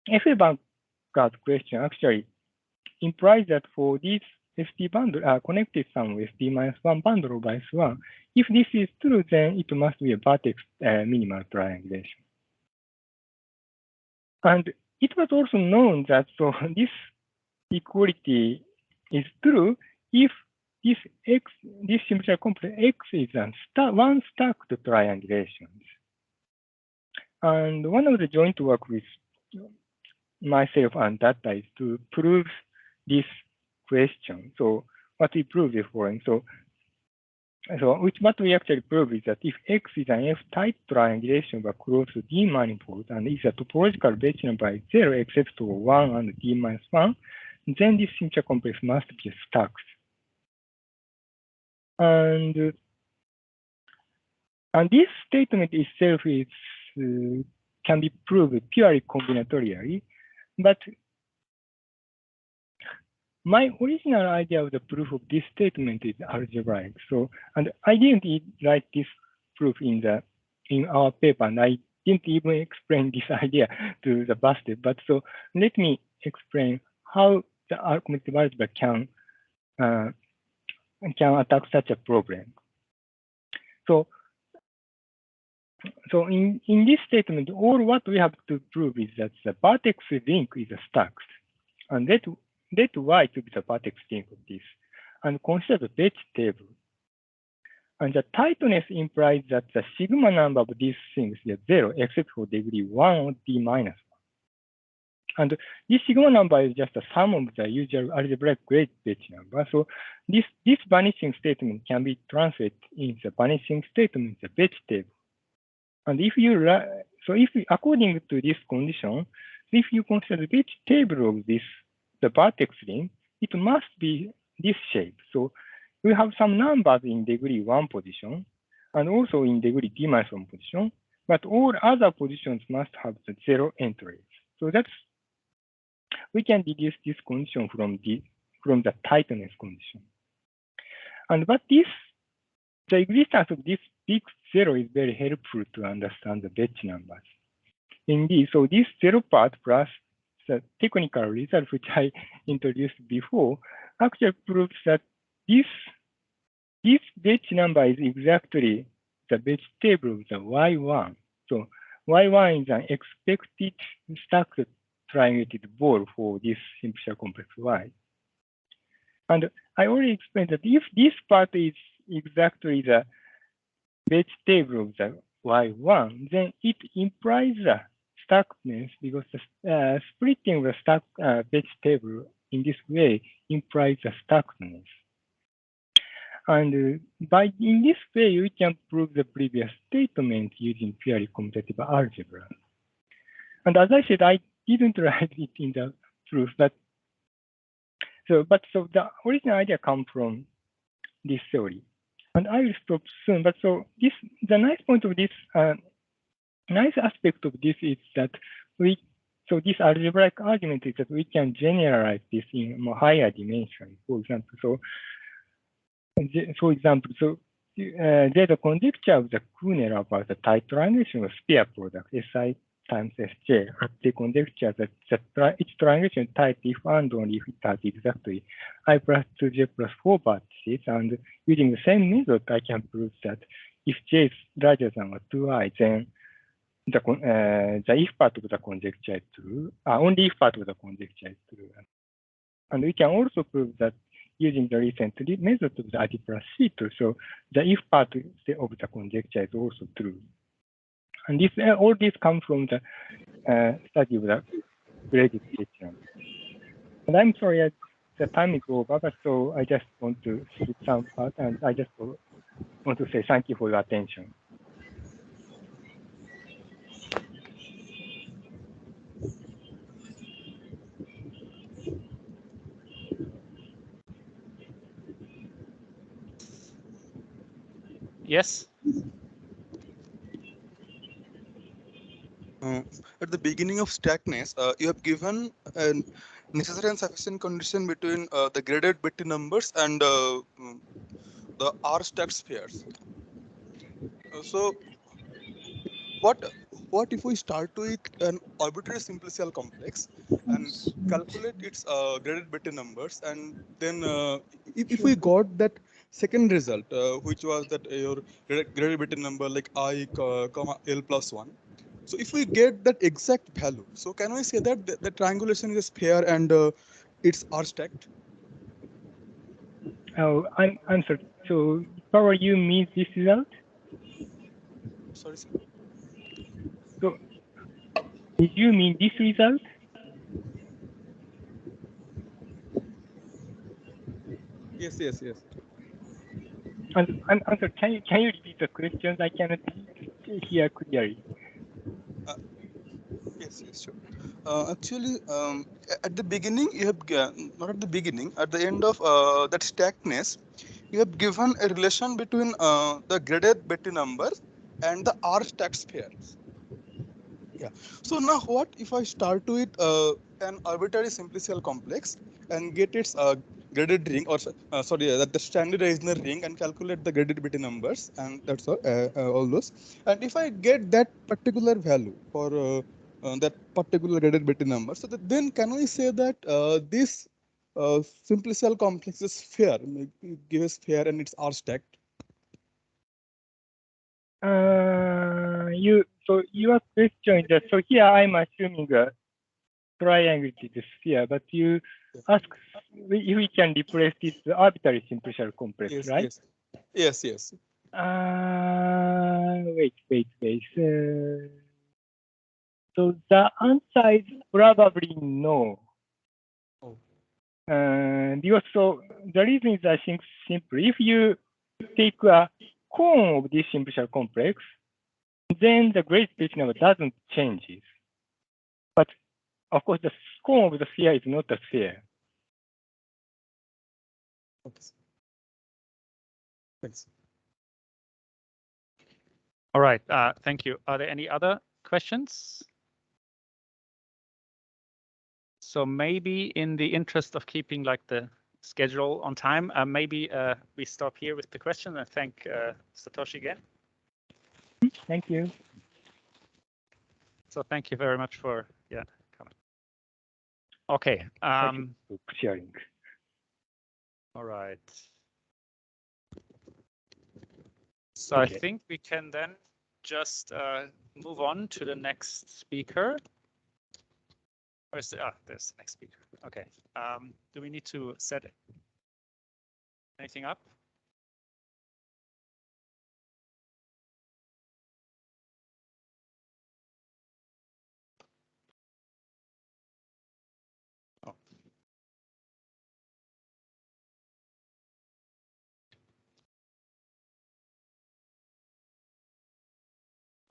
Effenberg's question actually implies that for this SD bundle, connected sum with SD minus 1 bundle over S1, if this is true, then it must be a vertex minimal triangulation. And it was also known that so this equality is true if this symmetrical complex X is one stacked triangulations. And one of the joint work with myself and Datta is to prove this question. So what we prove is following. So what we actually prove is that if X is an F-type triangulation of closed D manifold and is a topological Betch number is 0 except for 1 and D minus 1, then this symmetrical complex must be stacked. And this statement itself is can be proved purely combinatorially, but my original idea of the proof of this statement is algebraic. So, and I didn't write this proof in our paper, and I didn't even explain this idea to the Basudeb. But so let me explain how the commutative algebra can attack such a problem. So in this statement, all what we have to prove is that the vertex link is stacked, and let Y to be the vertex link of this, and consider the Betch table. And the tightness implies that the sigma number of these things is 0 except for degree 1 or D minus 1. And this sigma number is just a sum of the usual algebraic grade Betch number. So this vanishing statement can be translated in the vanishing statement, the Betch table. And if according to this condition, if you consider the Betch table of the vertex ring, it must be this shape. So we have some numbers in degree 1 position and also in degree D minus 1 position, but all other positions must have the 0 entries. So we can deduce this condition from the tightness condition. But the existence of this big 0 is very helpful to understand the Betch numbers. Indeed, so this 0 part plus the technical result which I introduced before actually proves that this Betch number is exactly the Betch table of the Y1. So Y1 is an expected stacked triangulated ball for this simple complex Y. And I already explained that if this part is exactly the Betch table of the Y1, then it implies a stackedness because the splitting the stack vegetable in this way implies the stackedness. And in this way, we can prove the previous statement using purely commutative algebra. And as I said, I didn't write it in the proof, but so the original idea comes from this theory. And I will stop soon. But so the nice point of this, nice aspect of this is that this algebraic argument is that we can generalize this in a higher dimension. For example, there's a conjecture of the Kuhner about the tight triangulation of sphere product Si times Sj at the conjecture that each triangulation type if and only if it has exactly I plus 2j plus 4 vertices, and using the same method I can prove that if j is larger than 2i, then the if part of the conjecture is true, only if part of the conjecture is true. And we can also prove that using the recent method of the ID plus C2, so the if part of the conjecture is also true. And all this comes from the study of the graded spectrum. And I'm sorry, the time is over, but so I just want to skip some part, and I just want to say thank you for your attention. Yes. At the beginning of Stackedness, you have given a necessary and sufficient condition between the graded Betti numbers and the R stacked spheres. So, what if we start with an arbitrary simplicial complex and calculate its graded Betti numbers, and then if we got that second result, which was that your graded Betti number like I, comma L plus 1. So if we get that exact value, so can we say that the triangulation is a sphere and it's R stacked? Oh, I'm answered. So, power you means this result? Sorry, sir. So, did you mean this result? Yes. And answer. Can you repeat the questions? I cannot hear clearly. Yes, sure. Actually, at the beginning, you have not at the beginning. At the end of that stackedness, you have given a relation between the graded Betti numbers and the R stacked spheres. Yeah. So now, what if I start with an arbitrary simplicial complex and get its graded ring, or that the standardized ring, and calculate the graded Betti numbers, and that's all those. And if I get that particular value for that particular graded Betti number, so then can we say that this simplicial complex is sphere, give a sphere and it's R stacked? Your question is that, so here I'm assuming a triangulated sphere, but you ask if we can replace this arbitrary simplicial complex, Yes, right? Yes. Wait. So the answer is probably no. Oh. Because so the reason is, I think, simple. If you take a cone of this simplicial complex, then the graded Betti number doesn't change. But of course, the cone of the sphere is not a sphere. Okay. Thanks. All right. Thank you. Are there any other questions? So maybe in the interest of keeping like the schedule on time, maybe we stop here with the question and thank Satoshi again. Thank you. So thank you very much for coming. Okay. Sharing. All right. So okay. I think we can then just move on to the next speaker. Where's there's the next speaker. Okay. Do we need to set anything up?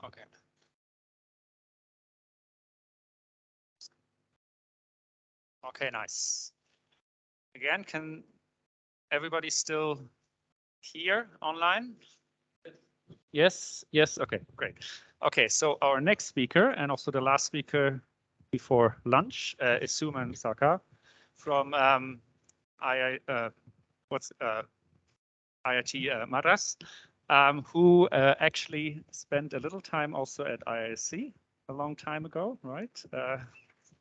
Okay. Okay, nice. Again, can everybody still hear online? Yes, yes, okay, great. Okay, so our next speaker and also the last speaker before lunch is Soumen Sarkar from IIT Madras, who actually spent a little time also at IISc a long time ago, right?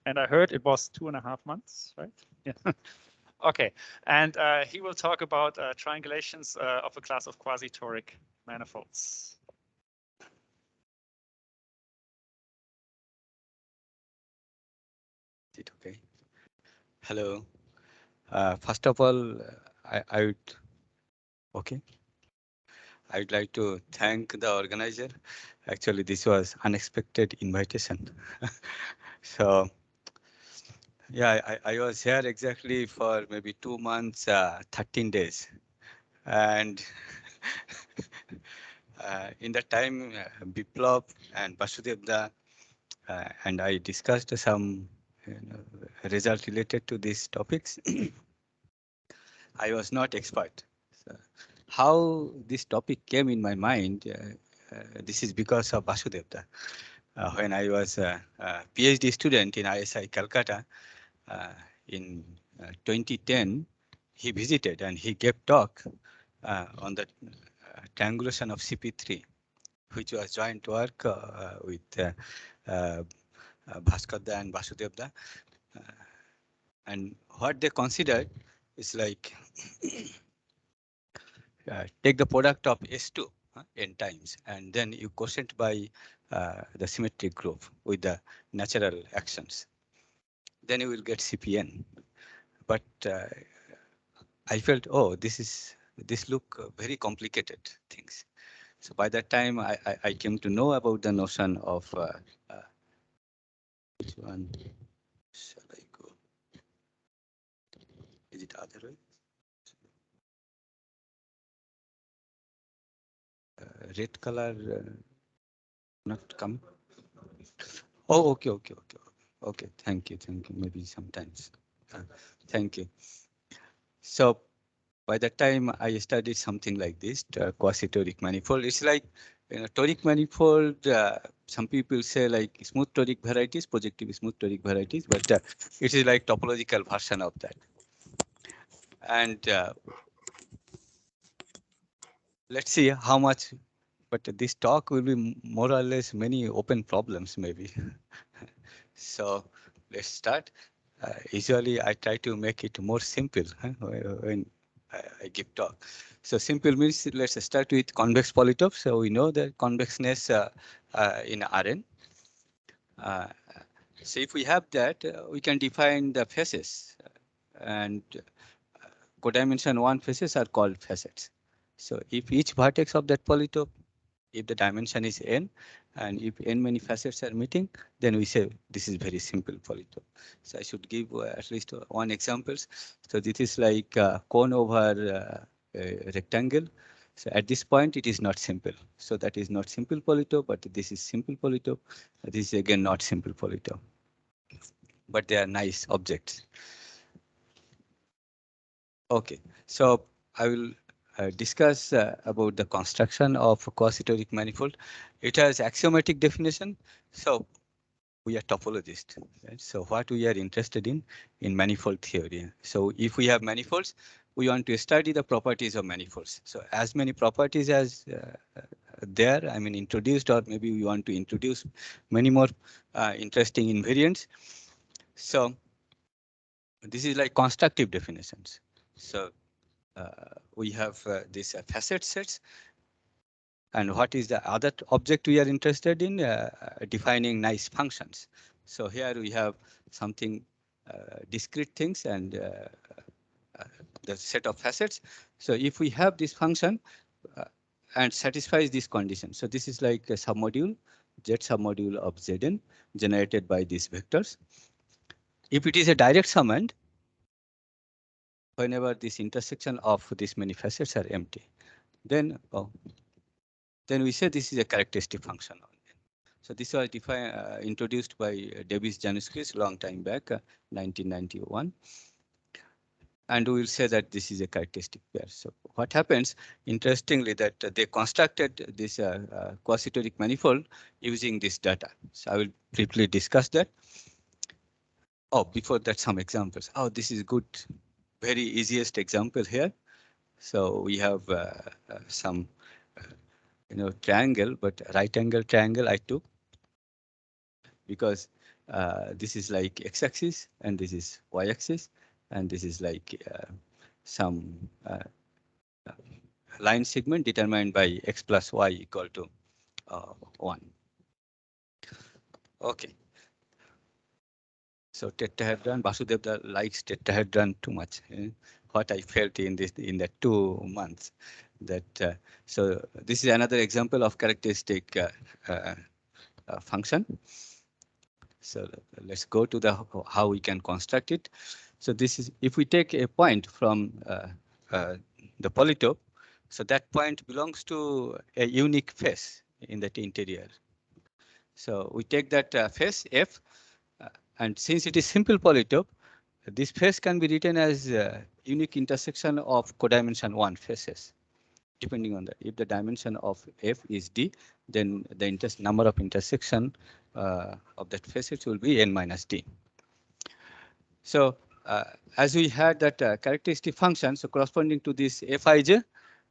And I heard it was 2.5 months, right? Yeah. Okay, and he will talk about triangulations of a class of quasi-toric manifolds. Okay. Hello. First of all, I would okay. I would like to thank the organizer. Actually, this was unexpected invitation. So yeah, I was here exactly for maybe 2 months, 13 days, and in that time, Biplab and Basudeb Datta and I discussed some results related to these topics. I was not expert. So how this topic came in my mind, this is because of Basudeb Datta. When I was a PhD student in ISI Calcutta in 2010, he visited and he gave talk on the triangulation of Cp3, which was joint work with Bhaskar Da and Basudeb Da. And what they considered is like take the product of S2 n times, and then you quotient by the symmetric group with the natural actions. Then you will get Cpn. But I felt, oh, this look very complicated things. So by that time, I came to know about the notion of which one shall I go? Is it other way? Red color not come. Oh, okay. Thank you. Maybe sometimes. Thank you. So by that time, I studied something like this, quasi-toric manifold. It's like toric manifold. Some people say like smooth toric varieties, projective smooth toric varieties, but it is like topological version of that. And let's see how much. But this talk will be more or less many open problems, maybe. So let's start. Usually, I try to make it more simple when I give talk. So simple means let's start with convex polytube. So we know the convexness in Rn. So if we have that, we can define the faces, and codimension 1 faces are called facets. So if each vertex of that polytube, if the dimension is n, and if n many facets are meeting, then we say this is very simple polytube. So I should give at least one examples. So this is like cone over a rectangle. So at this point, it is not simple. So that is not simple polytube, but this is simple polytube. This is again not simple polytube. But they are nice objects. Okay, so I will discuss about the construction of a quasi-toric manifold. It has axiomatic definition. So we are topologists, right? So what we are interested in manifold theory. So if we have manifolds, we want to study the properties of manifolds. So as many properties as there, I mean introduced, or maybe we want to introduce many more interesting invariants. So this is like constructive definitions. So we have these facet sets. And what is the other object we are interested in? Defining nice functions. So here we have something discrete things and the set of facets. So if we have this function and satisfies this condition, so this is like a submodule, Z submodule of Zn generated by these vectors. If it is a direct summand, whenever this intersection of these many facets are empty, then we say this is a characteristic function. So this was introduced by Davis Januskis long time back, 1991. And we will say that this is a characteristic pair. So what happens, interestingly, that they constructed this quasi-toric manifold using this data. So I will briefly discuss that. Oh, before that, some examples. Oh, this is good, very easiest example here. So we have some, triangle, but right angle triangle I took because this is like x-axis and this is y-axis and this is like some line segment determined by x plus y equal to 1. Okay. So tetrahedron, Basudeb Datta likes tetrahedron too much. What I felt in the 2 months. That so this is another example of characteristic function. So let's go to the how we can construct it. So this is if we take a point from the polytope, so that point belongs to a unique face in that interior. So we take that face f, and since it is simple polytope, this face can be written as unique intersection of codimension 1 faces. Depending on if the dimension of f is d, then the number of intersection of that faces will be n minus d. So as we had that characteristic function, so corresponding to this fij,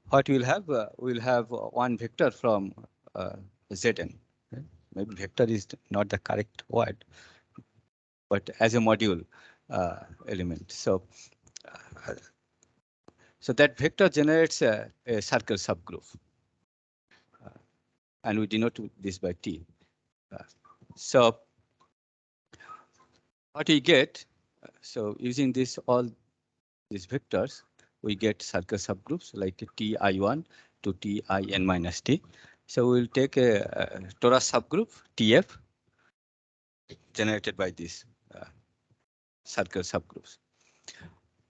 what we'll have one vector from Zn. Right? Maybe vector is not the correct word, but as a module element. So that vector generates a circle subgroup, and we denote this by T. So what we get, so using all these vectors, we get circle subgroups like Ti1 to Tin minus T. So we'll take a torus subgroup Tf generated by these circle subgroups.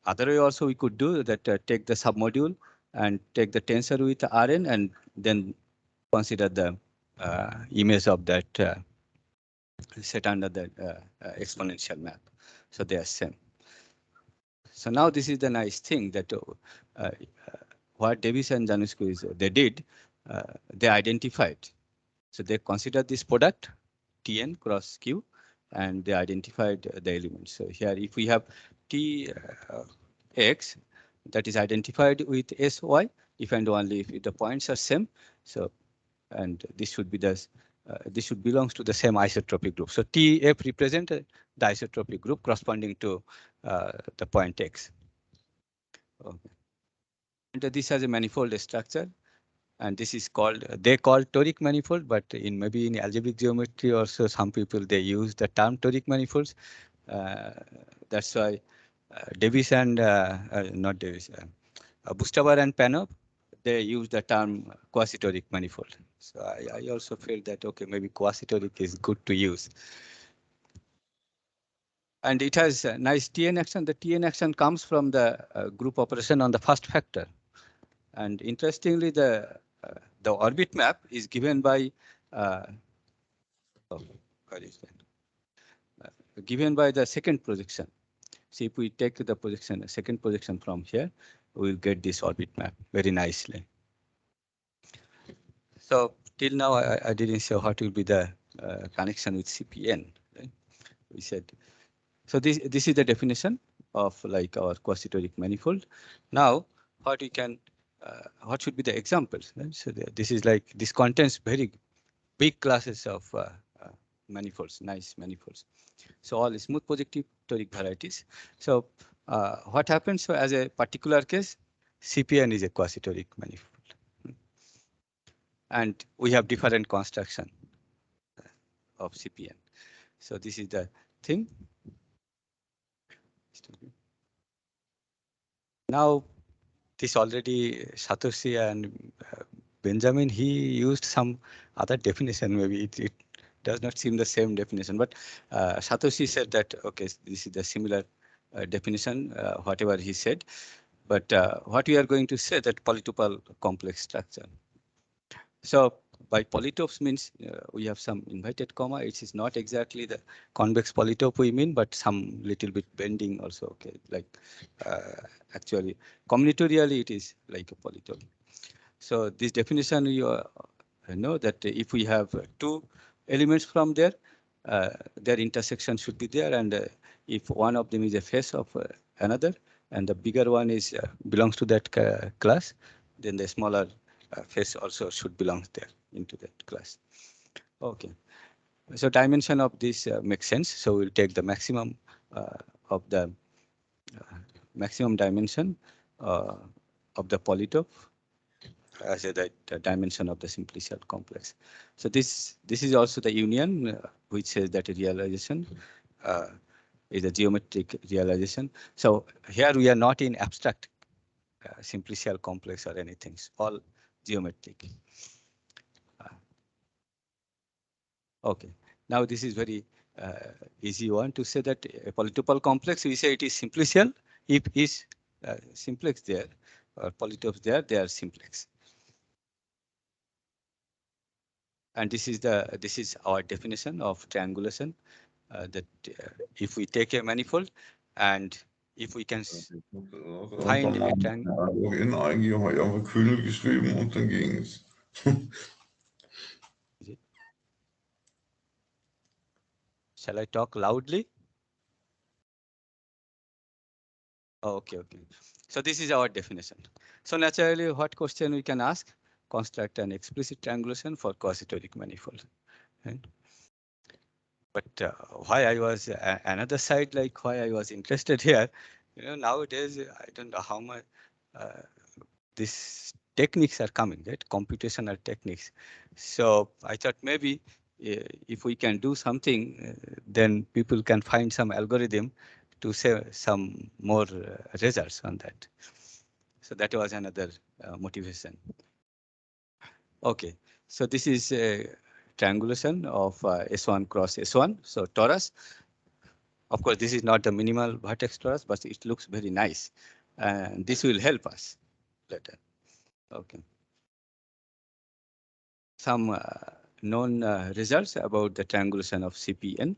Other way also we could do that, take the submodule and take the tensor with Rn and then consider the image of that set under the exponential map. So they are same. So now this is the nice thing that what Davis and Januskis they did, they identified. So they considered this product Tn cross Q, and they identified the elements. So here, if we have Tx that is identified with Sy, if and only if the points are same. So, and this should be this should belongs to the same isotropic group. So Tf represent the isotropic group corresponding to the point x. Okay. And this has a manifold structure, and this is called they call toric manifold, but maybe in algebraic geometry also some people they use the term toric manifolds. That's why Davis and not Davis, Bustaber and Panov, they use the term quasi-toric manifold. So I also felt that okay, maybe quasi-toric is good to use. And it has a nice Tn action. The Tn action comes from the group operation on the first factor. And interestingly, the orbit map is given by given by the second projection. So if we take the projection, second projection from here, we'll get this orbit map very nicely. So till now, I didn't say what will be the connection with Cpn. Right? We said, so this is the definition of like our quasi-toric manifold. Now, what we can, what should be the examples? Right? So this is like, this contains very big classes of manifolds, nice manifolds. So all smooth projective toric varieties. So what happens? So as a particular case, Cpn is a quasi-toric manifold. And we have different construction of Cpn. So this is the thing. Now, this already Satoshi and Benjamin, he used some other definition. Maybe it does not seem the same definition, but Satoshi said that, okay, this is the similar definition, whatever he said. But what we are going to say that polytopal complex structure. So by polytopes means we have some inverted comma. It is not exactly the convex polytope we mean, but some little bit bending also. Okay, like actually combinatorially it is like a polytope. So this definition you know that if we have two elements from there, their intersection should be there, and if one of them is a face of another, and the bigger one is belongs to that class, then the smaller face also should belong there into that class. Okay, so dimension of this makes sense. So we'll take the maximum of the maximum dimension of the polytope as the dimension of the simplicial complex. So this is also the union, which says that a realization is a geometric realization. So here we are not in abstract simplicial complex or anything. It's all geometric. Okay. Now this is very easy one to say that a polytopal complex, we say it is simplicial if is simplex there or polytopes there, they are simplex. And this is our definition of triangulation, that if we take a manifold and if we can find a triangle. Eigentlich habe ich einfach Kühl geschrieben und dann ging es. Shall I talk loudly? Oh, okay. So this is our definition. So naturally, what question we can ask? Construct an explicit triangulation for quasi-toric manifold. Right? But why I was another side, like why I was interested here, nowadays I don't know how much these techniques are coming, right? Computational techniques. So I thought maybe if we can do something, then people can find some algorithm to say some more results on that. So that was another motivation. Okay, so this is a triangulation of S1 cross S1, so torus. Of course, this is not the minimal vertex torus, but it looks very nice. And this will help us later. Okay. Some known results about the triangulation of Cpn.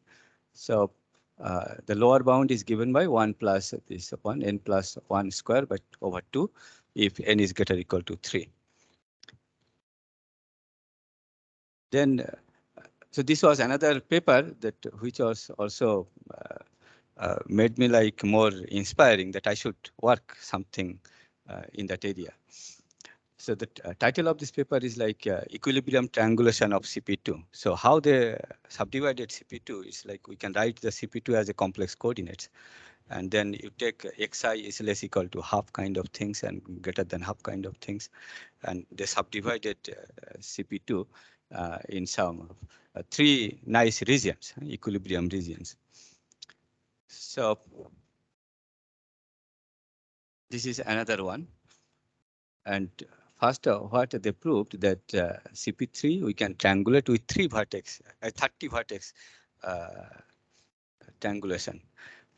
So the lower bound is given by 1 plus this 1 n plus 1 square but over 2 if n is greater or equal to 3. Then, so this was another paper that which was also made me like more inspiring that I should work something in that area. So the title of this paper is like equilibrium triangulation of Cp2. So how they subdivided Cp2 is like we can write the Cp2 as a complex coordinates. And then you take xi is less equal to half kind of things and greater than half kind of things. And they subdivided Cp2 in some 3 nice regions, equilibrium regions. So this is another one. And first, what they proved that Cp3 we can triangulate with 3 vertex, 30 vertex triangulation.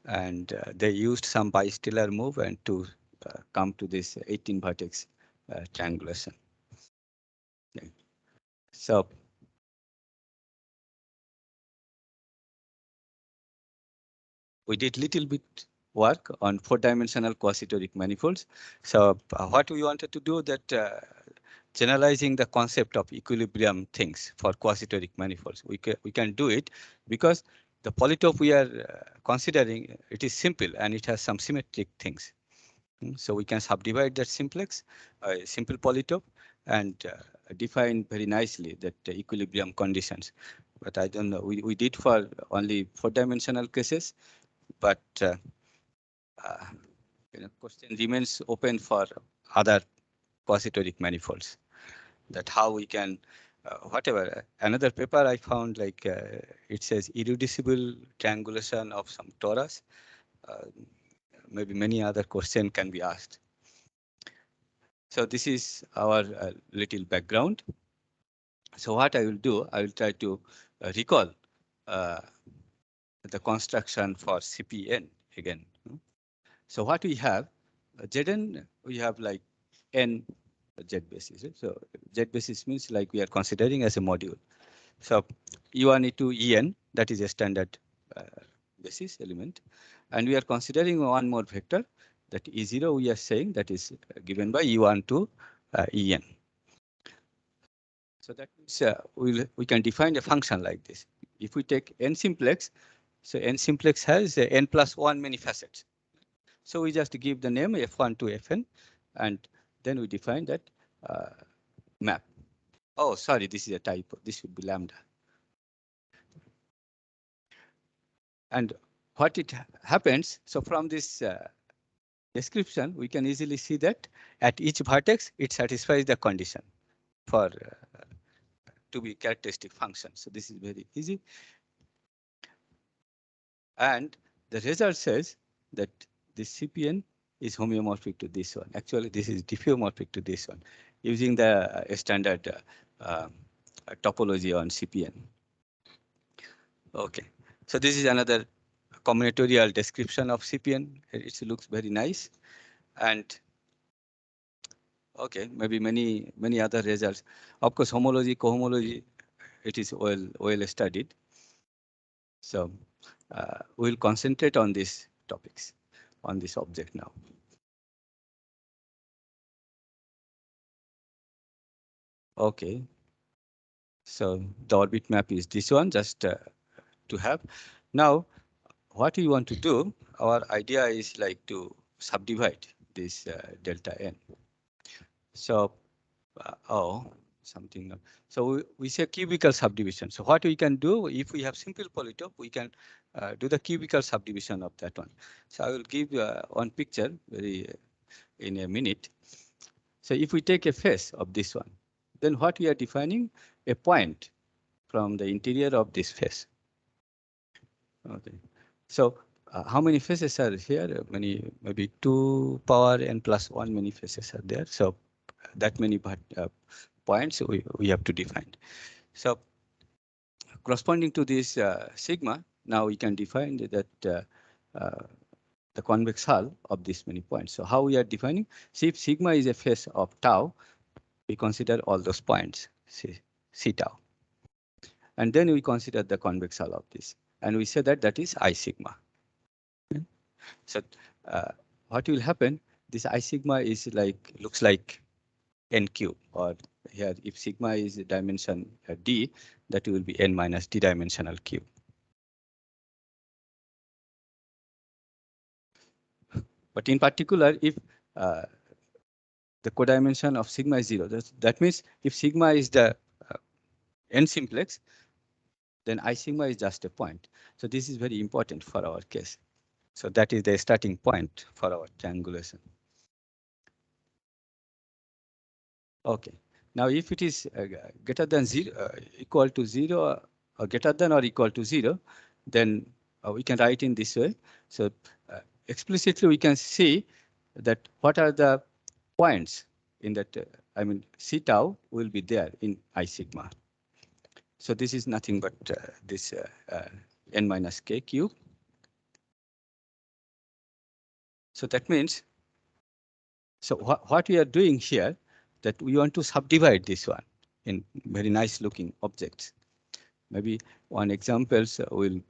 And they used some bistellar move and to come to this 18 vertex triangulation. Okay. So we did little bit work on 4-dimensional quasi-toric manifolds. So what we wanted to do that generalizing the concept of equilibrium things for quasi-toric manifolds. We can do it because the polytope we are considering, it is simple and it has some symmetric things. So we can subdivide that simplex, simple polytope, and define very nicely that equilibrium conditions. But I don't know, we did for only 4-dimensional cases, but question remains open for other quasi-toric manifolds. That how we can, whatever. Another paper I found like it says irreducible triangulation of some torus. Maybe many other questions can be asked. So this is our little background. So what I will do, I will try to recall the construction for Cpn again. So what we have, Zn, we have like n Z basis. So Z basis means like we are considering as a module. So E1, E2, En, that is a standard basis element. And we are considering one more vector, that E0 we are saying that is given by E1 to En. So that means we can define a function like this. If we take n simplex, so n simplex has n plus 1 many facets. So we just give the name f1 to fn, and then we define that map. Oh, sorry, this is a typo. This should be lambda. And what it happens, so from this description, we can easily see that at each vertex, it satisfies the condition for to be characteristic function. So this is very easy. And the result says that this Cpn is homeomorphic to this one. Actually, this is diffeomorphic to this one using the standard topology on Cpn. Okay, so this is another combinatorial description of Cpn. It looks very nice. And okay, maybe many other results. Of course, homology, cohomology, it is well studied. So we'll concentrate on these topics, on this object now. Okay, so the orbit map is this one, just to have. Now, what we want to do, our idea is like to subdivide this delta n. So, something. So we say cubical subdivision. So what we can do, if we have simple polytope, we can do the cubical subdivision of that one. So I will give one picture in a minute. So if we take a face of this one, then what we are defining, a point from the interior of this face. Okay. So how many faces are here? Maybe 2 power n plus 1 many faces are there. So that many points we have to define. So corresponding to this sigma, now we can define that the convex hull of this many points. So how we are defining? See, if sigma is a face of tau, we consider all those points, C tau. And then we consider the convex hull of this. And we say that that is I sigma. Okay. So what will happen? This I sigma is like, looks like n cube, or here if sigma is dimension d, that will be n minus d dimensional cube. But in particular, if the codimension of sigma is 0, that means if sigma is the n simplex, then I sigma is just a point. So this is very important for our case. So that is the starting point for our triangulation. Okay. Now, if it is greater than 0, equal to 0, or greater than or equal to 0, then we can write in this way. So explicitly, we can see that what are the points in that, I mean, C tau will be there in I sigma. So this is nothing but this n minus k cube. So that means, so what we are doing here, that we want to subdivide this one in very nice looking objects. Maybe one example will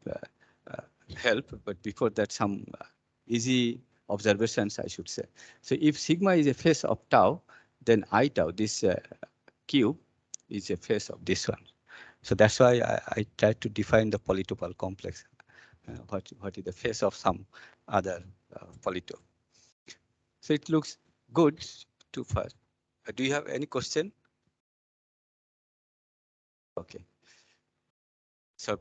help, but before that, some easy observations, I should say. So if sigma is a face of tau, then I tau, this cube, is a face of this one. So that's why I try to define the polytopal complex. What is the face of some other polytope? So it looks good too far. Do you have any question? Okay. So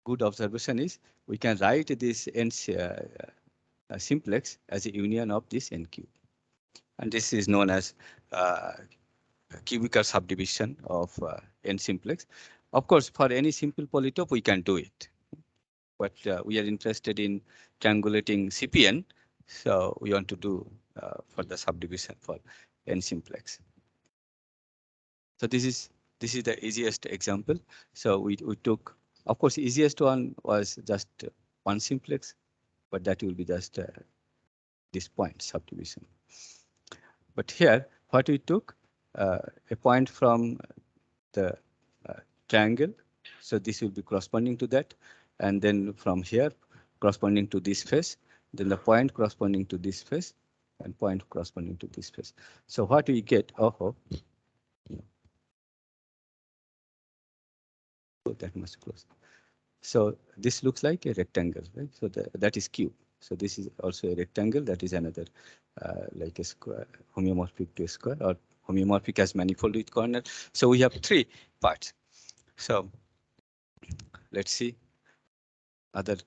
good observation is we can write this n simplex as a union of this n cube. And this is known as cubical subdivision of n simplex. Of course, for any simple polytope, we can do it. But we are interested in triangulating Cpn, so we want to do for the subdivision for n simplex. So this is the easiest example. So we took, of course, easiest one was just one simplex, but that will be just this point subdivision. But here, what we took, a point from the triangle. So this will be corresponding to that. And then from here, corresponding to this face, then the point corresponding to this face, and point corresponding to this face. So what we get, oh, that must close. So this looks like a rectangle, right? So that is cube. So this is also a rectangle. That is another like a square, homeomorphic to a square, or homeomorphic as manifold with corner. So we have three parts. So let's see other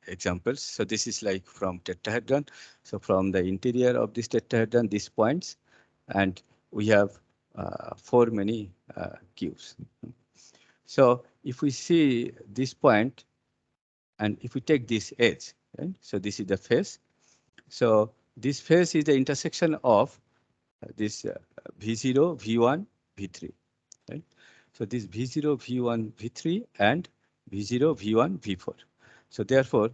examples. So this is like from tetrahedron. So from the interior of this tetrahedron, these points, and we have many cubes. So if we see this point, and if we take this edge, right? So this is the face. So this face is the intersection of this V0, V1, V3, right? So this V0, V1, V3, and V0, V1, V4. So therefore,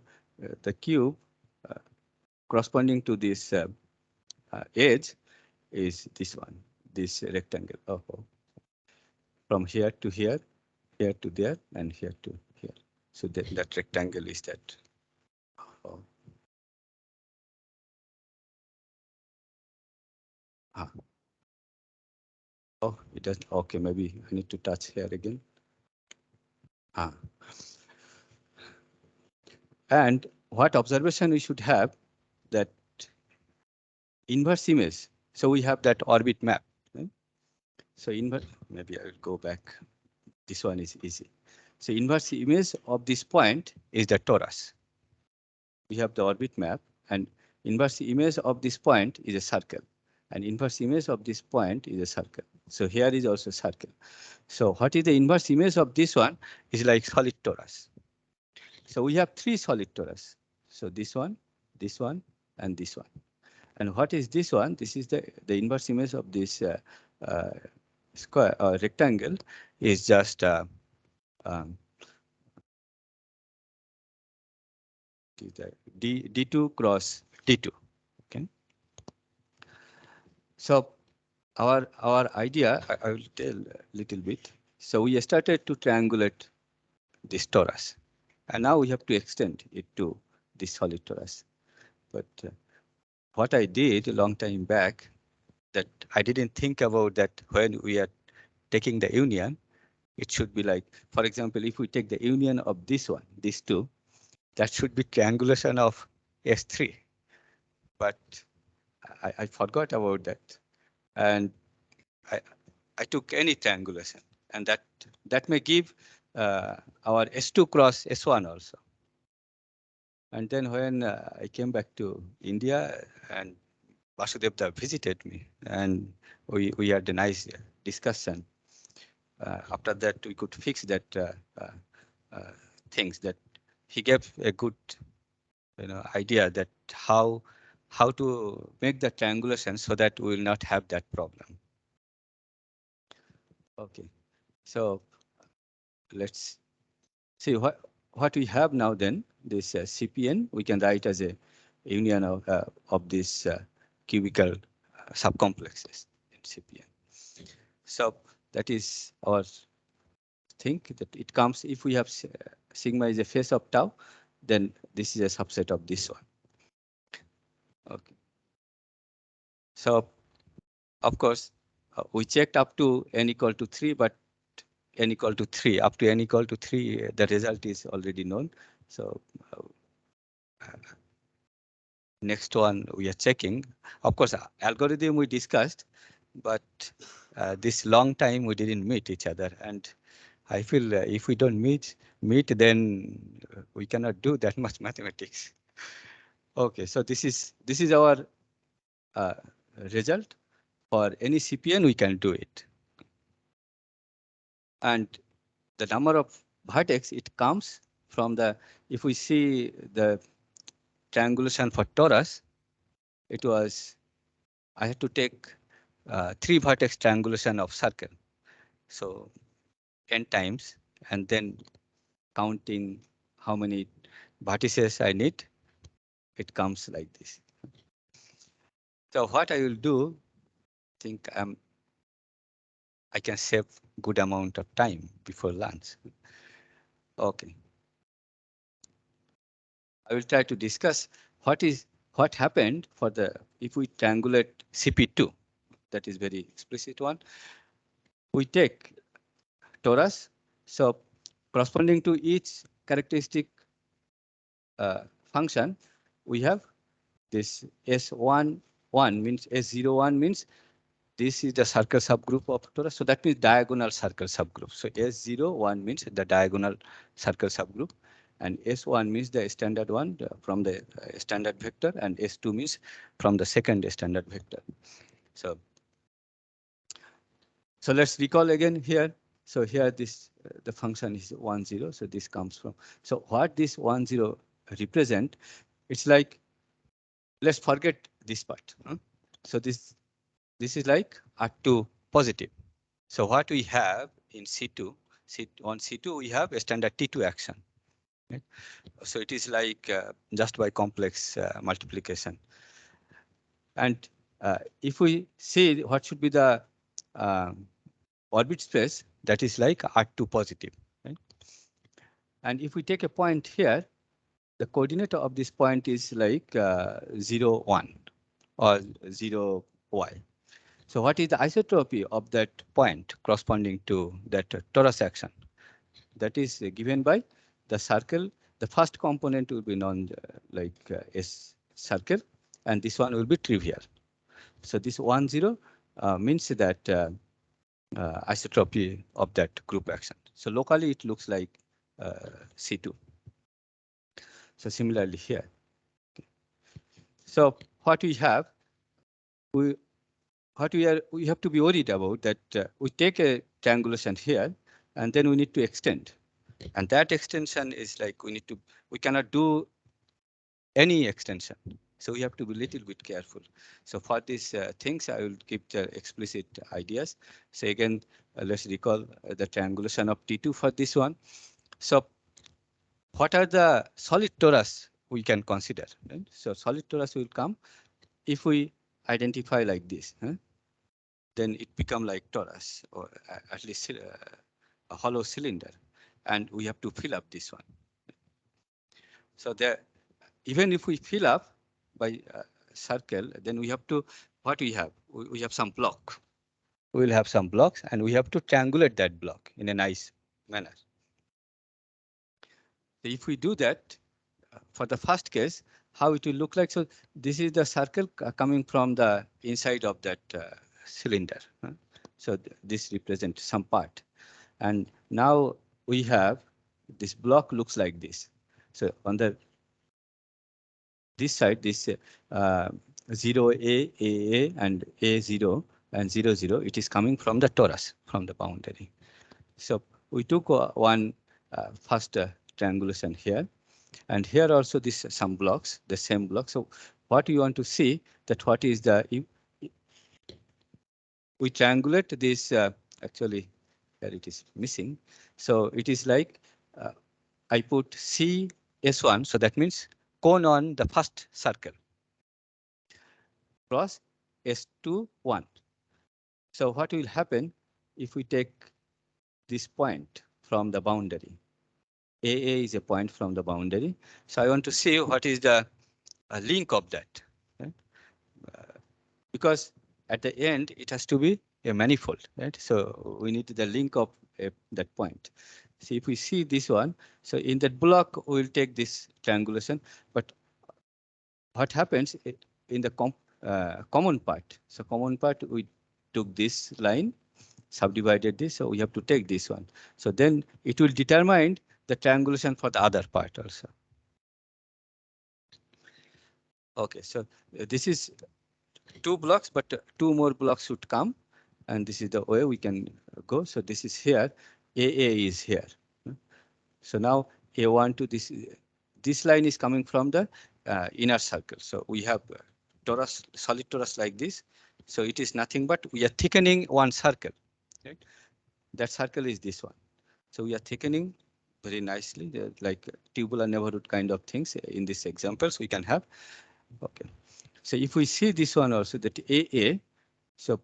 the cube corresponding to this edge is this one, this rectangle. From here to here, here to there, and here to here. So that rectangle is that. Oh, it doesn't. Okay, maybe I need to touch here again. And what observation we should have, that inverse image. So we have that orbit map. Right? So inverse, maybe I will go back. This one is easy. So inverse image of this point is the torus. We have the orbit map, and inverse image of this point is a circle, and inverse image of this point is a circle. So here is also a circle. So what is the inverse image of this one is like solid torus. So we have three solid torus. So this one, and this one. And what is this one? This is the inverse image of this square or rectangle is just D2 cross D2. Okay. So our idea, I will tell a little bit. So we started to triangulate this torus, and now we have to extend it to this solid torus. But what I did a long time back, that I didn't think about that when we are taking the union, it should be like, for example, if we take the union of this one, these two, that should be triangulation of S3. But I forgot about that. And I took any triangulation, and that may give our S2 cross S1 also. And then when I came back to India, and Basudeb Datta visited me, and we had a nice discussion. After that, we could fix that things that he gave a good idea that how to make the triangulation so that we will not have that problem. Okay, so let's see what we have now. Then this Cpn we can write as a union of this cubical subcomplexes in Cpn. So that is our thing, that it comes if we have sigma is a face of tau, then this is a subset of this one. Okay. So of course we checked up to n equal to 3, but n equal to 3, up to n equal to 3, the result is already known. So next one we are checking. Of course, algorithm we discussed, but this long time we didn't meet each other, and I feel if we don't meet, then we cannot do that much mathematics. Okay, so this is our result. For any Cpn, we can do it. And the number of vertex, it comes from the, if we see the triangulation for torus, it was, I had to take 3 vertex triangulation of circle. So n times, and then counting how many vertices I need, it comes like this. So what I will do, think I can save good amount of time before lunch. Okay. I will try to discuss what happened for if we triangulate Cp2. That is very explicit one. We take torus. So corresponding to each characteristic function, we have this S11 means S01 means this is the circle subgroup of torus. So that means diagonal circle subgroup. So S01 means the diagonal circle subgroup. And S1 means the standard one from the standard vector, and S2 means from the second standard vector. So let's recall again here. So here this the function is 1, 0. So this comes from. So what this 1, 0 represent? It's like, let's forget this part. Huh? So this is like R2 positive. So what we have in C2, on C2 we have a standard T2 action. Right? So it is like just by complex multiplication. And if we see what should be the orbit space, that is like R2 positive. Right? And if we take a point here, the coordinate of this point is like 0, 1 or 0, y. So what is the isotropy of that point corresponding to that torus action? That is given by the circle. The first component will be S circle, and this one will be trivial. So this 1, 0 means that isotropy of that group action. So locally it looks like C2. So similarly here. Okay. So what we have, we have to be worried about that we take a triangulation here, and then we need to extend. And that extension is like we cannot do any extension. So we have to be a little bit careful. So for these things, I will keep the explicit ideas. So again, let's recall the triangulation of T2 for this one. So what are the solid torus we can consider? Right? So solid torus will come if we identify like this. Huh? Then it become like torus, or at least a hollow cylinder. And we have to fill up this one. So there, even if we fill up by circle, then we have to, what we have? We have some block. We will have some blocks, and we have to triangulate that block in a nice manner. So if we do that, for the first case, how it will look like? So this is the circle coming from the inside of that cylinder. So this represents some part. And now we have this block looks like this. So on this side, this 0A, and A0 and 0, 0, it is coming from the torus, from the boundary. So we took one first triangulation here, and here also this some blocks, the same block. So what we want to see that what is the, we triangulate this actually here it is missing. So it is like I put CS1, so that means cone on the first circle cross S2, 1. So what will happen if we take this point from the boundary? AA is a point from the boundary. So I want to see what is the link of that. Right? Because at the end, it has to be a manifold, right? So we need the link of that point. So if we see this one, so in that block, we'll take this triangulation. But what happens in the common part? So common part, we took this line, subdivided this, so we have to take this one. So then it will determine the triangulation for the other part also. Okay, so this is 2 blocks, but 2 more blocks should come. And this is the way we can go. So this is here, AA is here. So now A1 to this line is coming from the inner circle. So we have torus, solid torus like this. So it is nothing but we are thickening one circle. Right? That circle is this one. So we are thickening very nicely, like tubular neighborhood kind of things in this examples we can have. Okay. So if we see this one also, that AA, so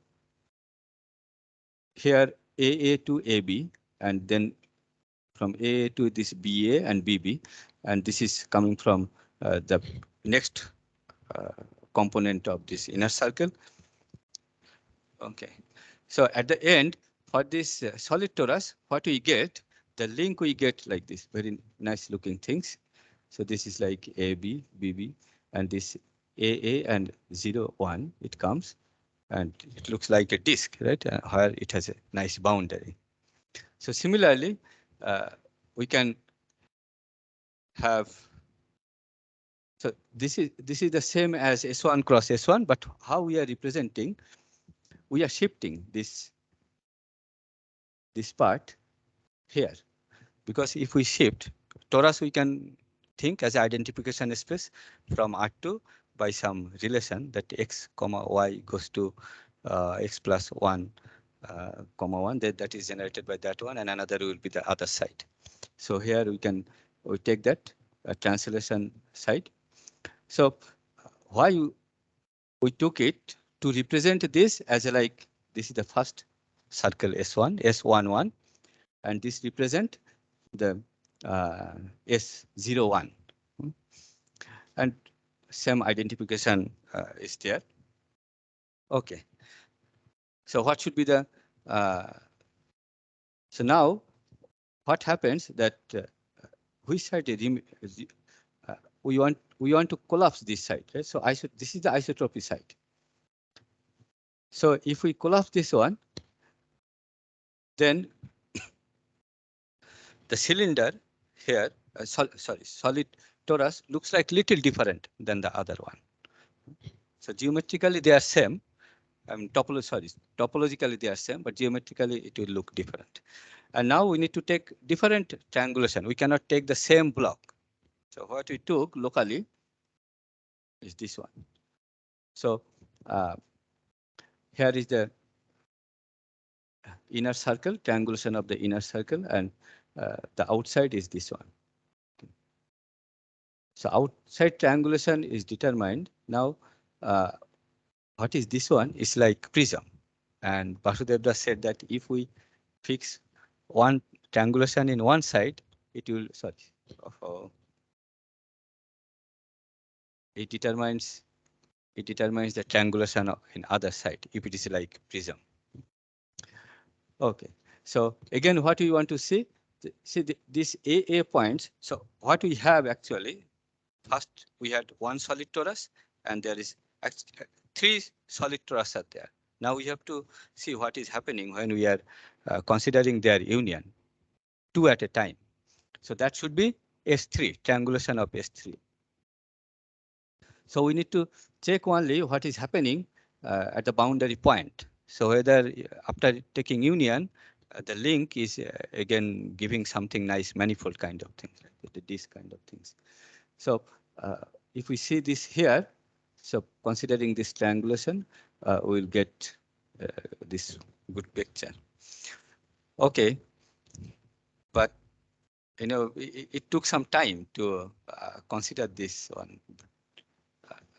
here AA to AB, and then from AA to this BA and BB, and this is coming from the next component of this inner circle. Okay, so at the end, for this solid torus, what we get, the link we get like this, very nice looking things. So this is like AB, BB, and this AA and 0, 1, it comes, and it looks like a disk, right? Where it has a nice boundary. So similarly, we can have, so this is the same as S1 cross S1, but how we are representing, we are shifting this part here, because if we shift torus, we can think as identification space from R2 by some relation that x comma y goes to x plus 1 comma 1, that is generated by that one, and another will be the other side. So here we take that translation side. So why we took it to represent this as a, like, this is the first circle S1, S11, and this represent the S01. And same identification is there. Okay. So what should be the, so now what happens that which side we want to collapse this side, right? So this is the isotropy side. So if we collapse this one, then the cylinder here, solid torus looks like little different than the other one. So geometrically they are same. Topologically they are same, but geometrically it will look different. And now we need to take different triangulation. We cannot take the same block. So what we took locally is this one. So here is the inner circle, triangulation of the inner circle, and the outside is this one. So outside triangulation is determined. Now, what is this one? It's like prism. And Basudeb Datta said that if we fix one triangulation in one side, it will, it determines the triangulation in other side if it is like prism. Okay, so again, what we want to see this AA points. So what we have actually, first we had one solid torus, and there is three solid torus are there. Now we have to see what is happening when we are considering their union, two at a time. So that should be S3, triangulation of S3. So we need to check only what is happening at the boundary point. So whether after taking union, the link is again giving something nice manifold kind of things, like this kind of things. So if we see this here, so considering this triangulation, we'll get this good picture. Okay, but you know, it took some time to consider this one.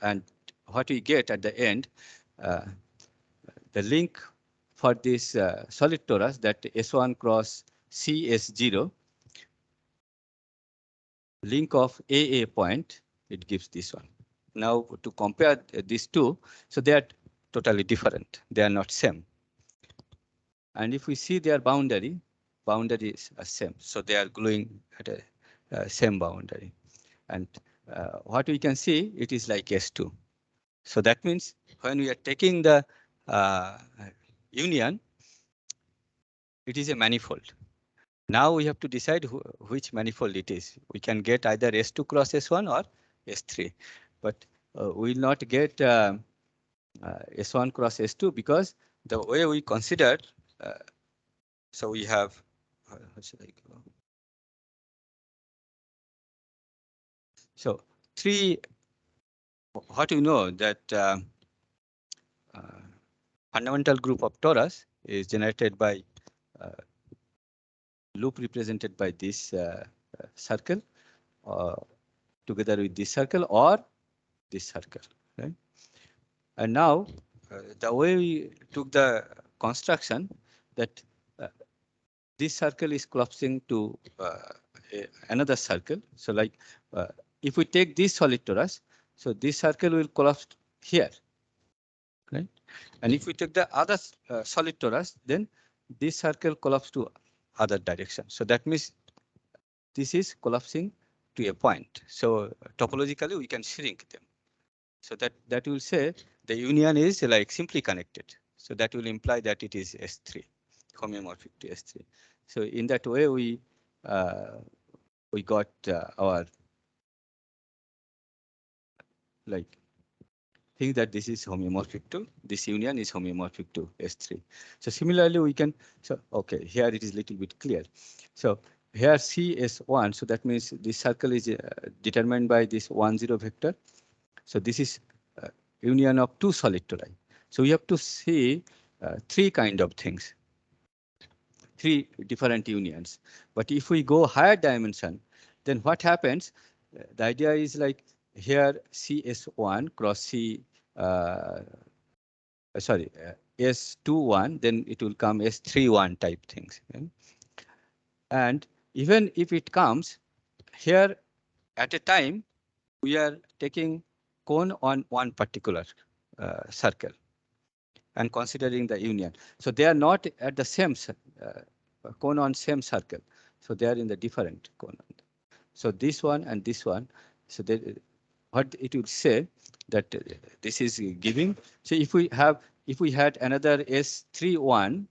And what we get at the end, the link for this solid torus, that S1 cross CS0, link of AA point, it gives this one. Now to compare these two, so they are totally different. They are not same. And if we see their boundaries are same. So they are gluing at a same boundary. And what we can see, it is like S2. So that means when we are taking the union, it is a manifold. Now we have to decide which manifold it is. We can get either S2 cross S1 or S3, but we will not get S1 cross S2 because the way we considered, so we have, how should I go? So three, what you know that fundamental group of torus is generated by loop represented by this circle together with this circle or this circle, right? And now the way we took the construction, that this circle is collapsing to another circle. So like if we take this solid torus, so this circle will collapse here, right? And if we take the other solid torus, then this circle collapse to other direction. So that means this is collapsing to a point. So topologically we can shrink them. So that will say the union is like simply connected. So that will imply that it is S3, homeomorphic to S3. So in that way we got our like think that this is homeomorphic to this union is homeomorphic to S3. So similarly we can, so okay, here it is little bit clear. So here C is 1, so that means this circle is determined by this 1 0 vector. So this is union of two solid tori. So we have to see three kind of things, three different unions. But if we go higher dimension, then what happens? The idea is like here CS1 cross C, S21, then it will come S31 type things. Okay? And even if it comes here at a time, we are taking cone on one particular circle and considering the union. So they are not at the same cone on same circle. So they are in the different cone. So this one and this one. So they, what it will say that this is giving. So if we had another S31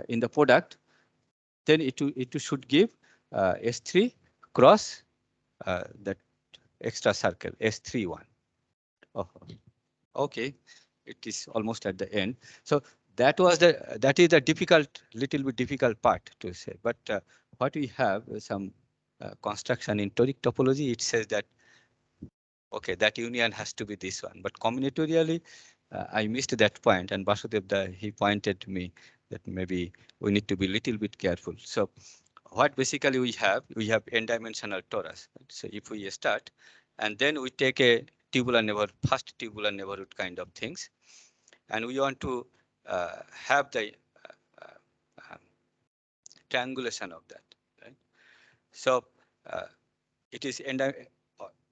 in the product, then it should give S3 cross that extra circle S31. Oh, okay, it is almost at the end. So that is the little bit difficult part to say. But what we have some construction in toric topology, it says that okay, that union has to be this one. But combinatorially, I missed that point, and Basudeb he pointed to me that maybe we need to be a little bit careful. So what basically we have n-dimensional torus. Right? So if we start, and then we take a tubular neighborhood, first tubular neighborhood kind of things, and we want to have the triangulation of that. Right? So it is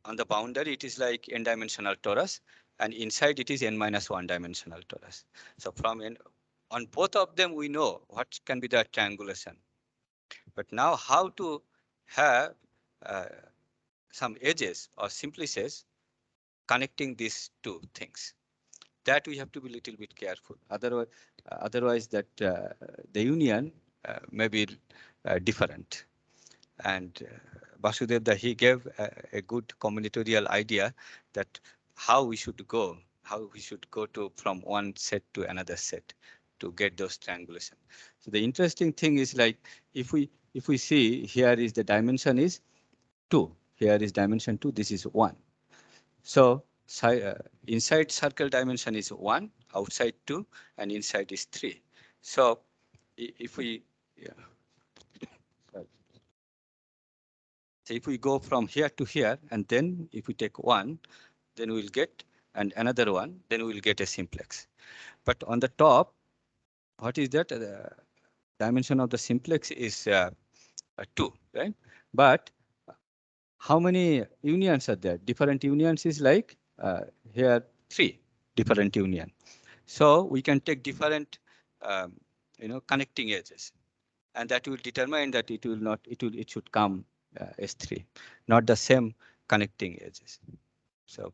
on the boundary, it is like n-dimensional torus, and inside it is n-1 dimensional torus. So from on both of them, we know what can be the triangulation. But now how to have some edges or simplices connecting these two things, that we have to be a little bit careful. Otherwise that the union may be different. And Basudeb, he gave a good combinatorial idea that how we should go to from one set to another set to get those triangulation. So the interesting thing is like if we see here is the dimension is 2, here is dimension 2, this is 1. So inside circle dimension is 1, outside 2, and inside is 3. So if we So if we go from here to here, and then if we take 1, then we'll get, and another one, then we'll get a simplex. But on the top, what is that? The dimension of the simplex is 2, right? But how many unions are there? Different unions is like here 3 different union. So we can take different, connecting edges, and that will determine that it should come S3, not the same connecting edges. So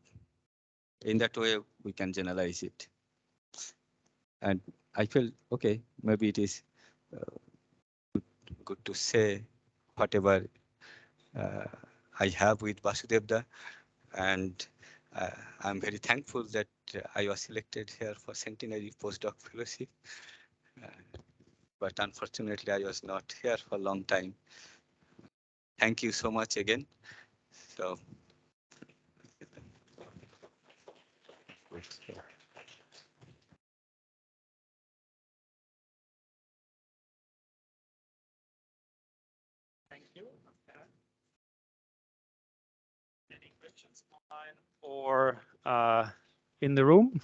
in that way, we can generalize it. And I feel, okay, maybe it is good to say whatever I have with Basudeb, and I'm very thankful that I was selected here for centenary postdoc fellowship. But unfortunately, I was not here for a long time. Thank you so much again. So. Thank you. Any questions online or in the room?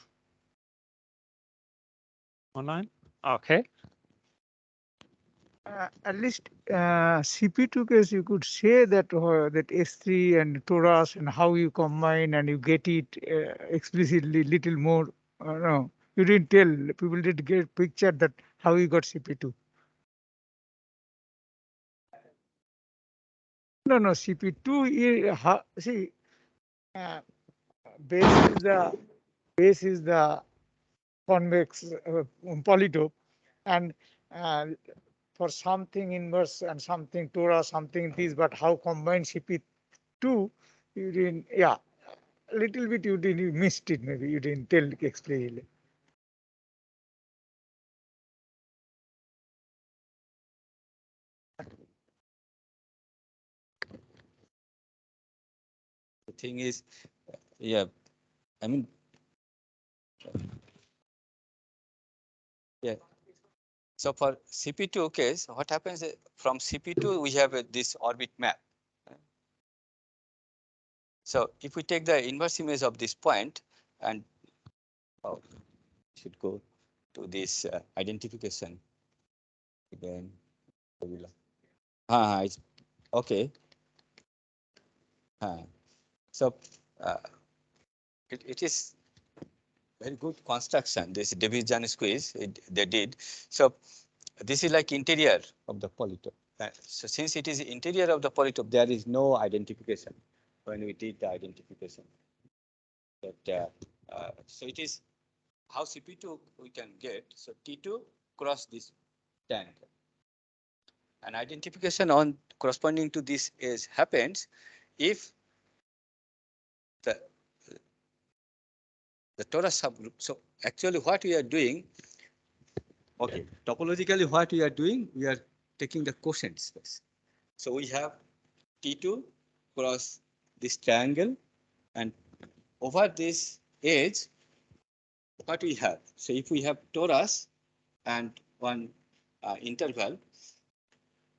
Online? Okay. At least CP2 case, you could say that that S3 and torus and how you combine and you get it explicitly little more. No, you didn't tell. People did get picture that how you got CP2. No, no, CP2. See, uh, base is the convex polytube, and uh, for something inverse and something torus, something this, but how combine CP2, you didn't, yeah, a little bit you missed it, maybe you didn't tell explicitly. The thing is, yeah, I mean, yeah. So for CP2 case, what happens from CP2, we have this orbit map. So if we take the inverse image of this point and should go to this identification again. It's okay. So it is very good construction. This division squeeze they did. So this is like interior of the polytope. So since it is interior of the polytope, there is no identification when we did the identification. But so it is how CP2 we can get. So T2 cross this tank. And identification on corresponding to this is happens if the torus subgroup. So actually what we are doing, okay, topologically what we are doing, we are taking the quotient space. So we have T2 cross this triangle, and over this edge, what we have. So if we have torus and one interval,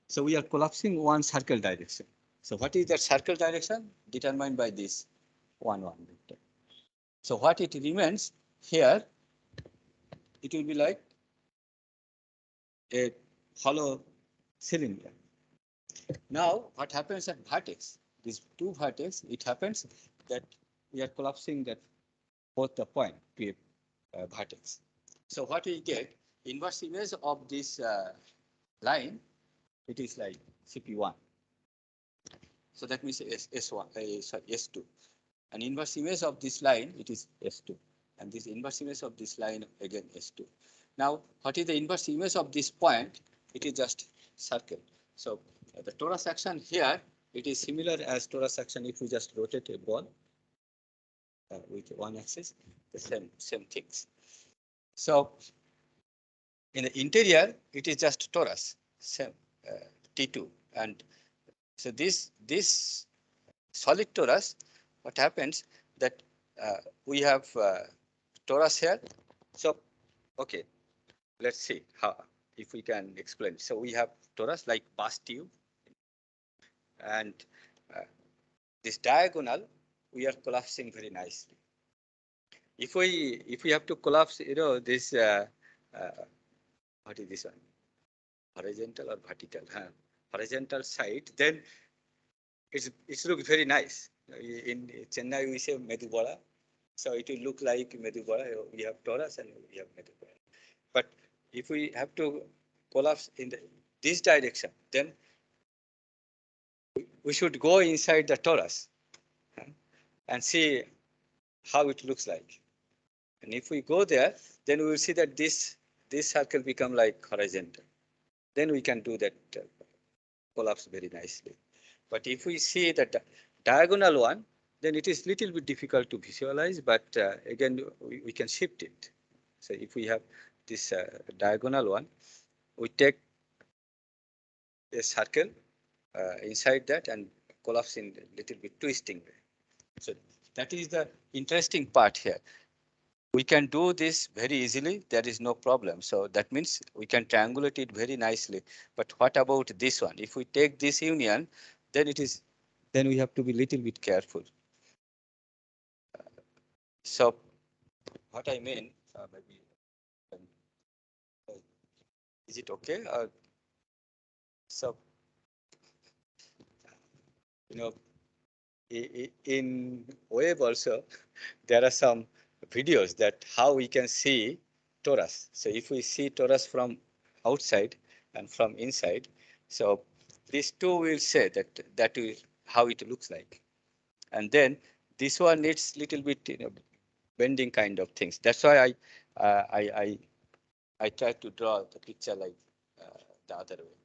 so we are collapsing one circle direction. So what is that circle direction? Determined by this 1, 1 vector. So what it remains here, it will be like a hollow cylinder. Now what happens at vertex? These two vertex, it happens that we are collapsing that both the point to a vertex. So what we get, inverse image of this line, it is like Cp1. So that means S1, sorry, S2. An inverse image of this line, it is S2. And this inverse image of this line, again, S2. Now, what is the inverse image of this point? It is just circle. So the torus action here, it is similar as torus action if we just rotate a ball with one axis, the same things. So in the interior, it is just torus, same T2. And so this solid torus, what happens that we have torus here. So, okay, let's see how if we can explain. So we have torus like Basudeb, and this diagonal we are collapsing very nicely. If we have to collapse, this what is this one? Horizontal or vertical? Horizontal side, then it's look very nice. In Chennai we say Medubara, so it will look like Medubara. We have torus and we have Medubara. But if we have to collapse in this direction, then we should go inside the torus and see how it looks like. And if we go there, then we will see that this circle become like horizontal. Then we can do that collapse very nicely. But if we see that diagonal one, then it is little bit difficult to visualize, but again, we can shift it. So if we have this diagonal one, we take a circle inside that and collapse in a little bit twisting way. So that is the interesting part here. We can do this very easily. There is no problem. So that means we can triangulate it very nicely. But what about this one? If we take this union, then then we have to be little bit careful. So what I mean, maybe is it okay? So, you know, in web also, there are some videos that how we can see torus. So if we see torus from outside and from inside, so these two will say that is how it looks like. And then this one needs little bit, bending kind of things. That's why I try to draw the picture like the other way.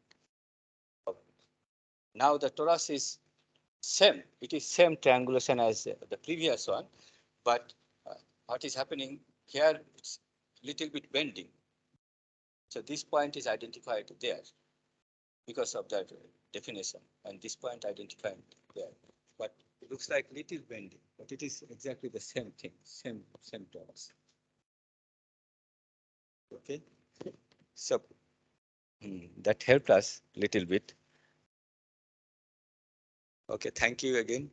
Now the torus is same. It is same triangulation as the previous one, but what is happening here? It's little bit bending. So this point is identified there because of that definition, and this point identified there. But it looks like little bending, but it is exactly the same thing, same torus. Okay, so that helped us little bit. Okay, thank you again.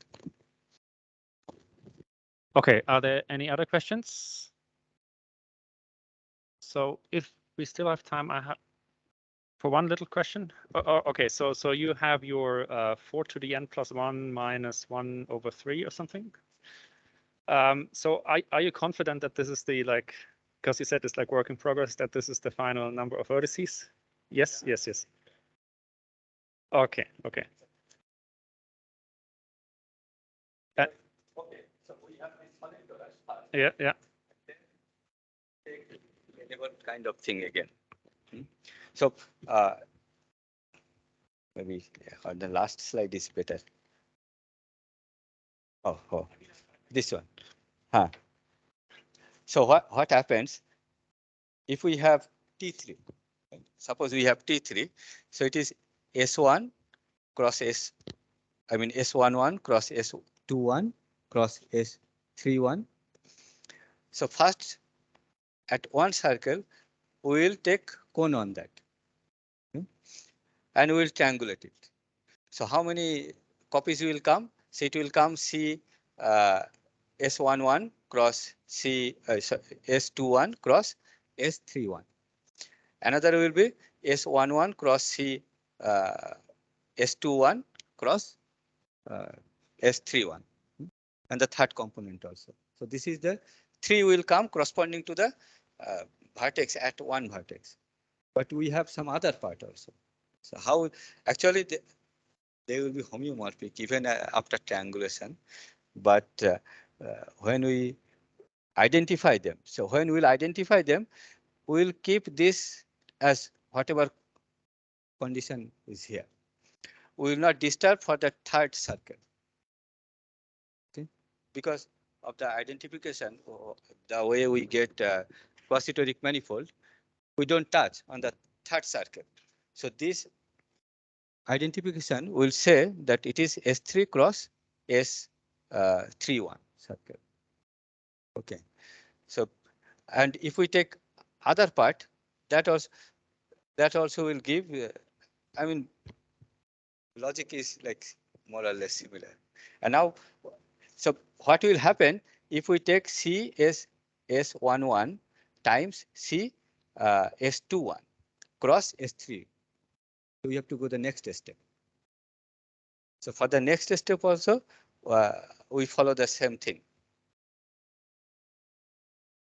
Okay, are there any other questions? So if we still have time, I have for one little question. Okay, so you have your 4 to the n plus 1 minus 1 over 3 or something. So are you confident that this is the, like, because you said it's like work in progress, that this is the final number of vertices? Yes, yes, yes. Okay, okay. Okay, so we have this one torus. Yeah, yeah. Kind of thing again. So maybe on the last slide is better. Oh, this one. Huh. So what happens if we have T3? Suppose we have T3, so it is S1 cross S11 cross S21 cross S31. So first, at one circle, we will take cone on that, and we will triangulate it. So how many copies will come? So it will come C S11 cross S21 cross S31. Another will be S11 cross C S21 cross S31, and the third component also. So this is the 3 will come corresponding to the vertex at one vertex. But we have some other part also. So how actually they will be homeomorphic even after triangulation. But when we identify them, so when we'll identify them, we'll keep this as whatever condition is here. We will not disturb for the third circle. Okay, because of the identification, the way we get quasi-toric manifold, we don't touch on the third circle. So this identification will say that it is S3 cross S31 circle. Okay, so and if we take other part, that also will give. I mean, logic is like more or less similar. And now, so what will happen if we take C S11 times C S21 cross S3? So we have to go the next step. So for the next step also, we follow the same thing.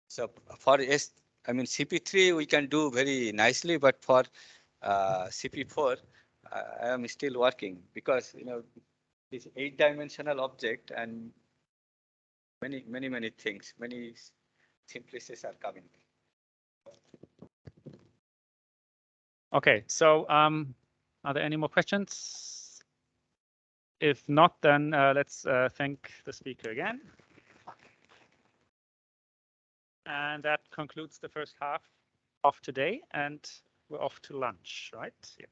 So for Cp3 we can do very nicely, but for Cp4 I am still working because this 8-dimensional object and many things, many simplices are coming. Okay, so are there any more questions? If not, then let's thank the speaker again. And that concludes the first half of today, and we're off to lunch, right? Yeah.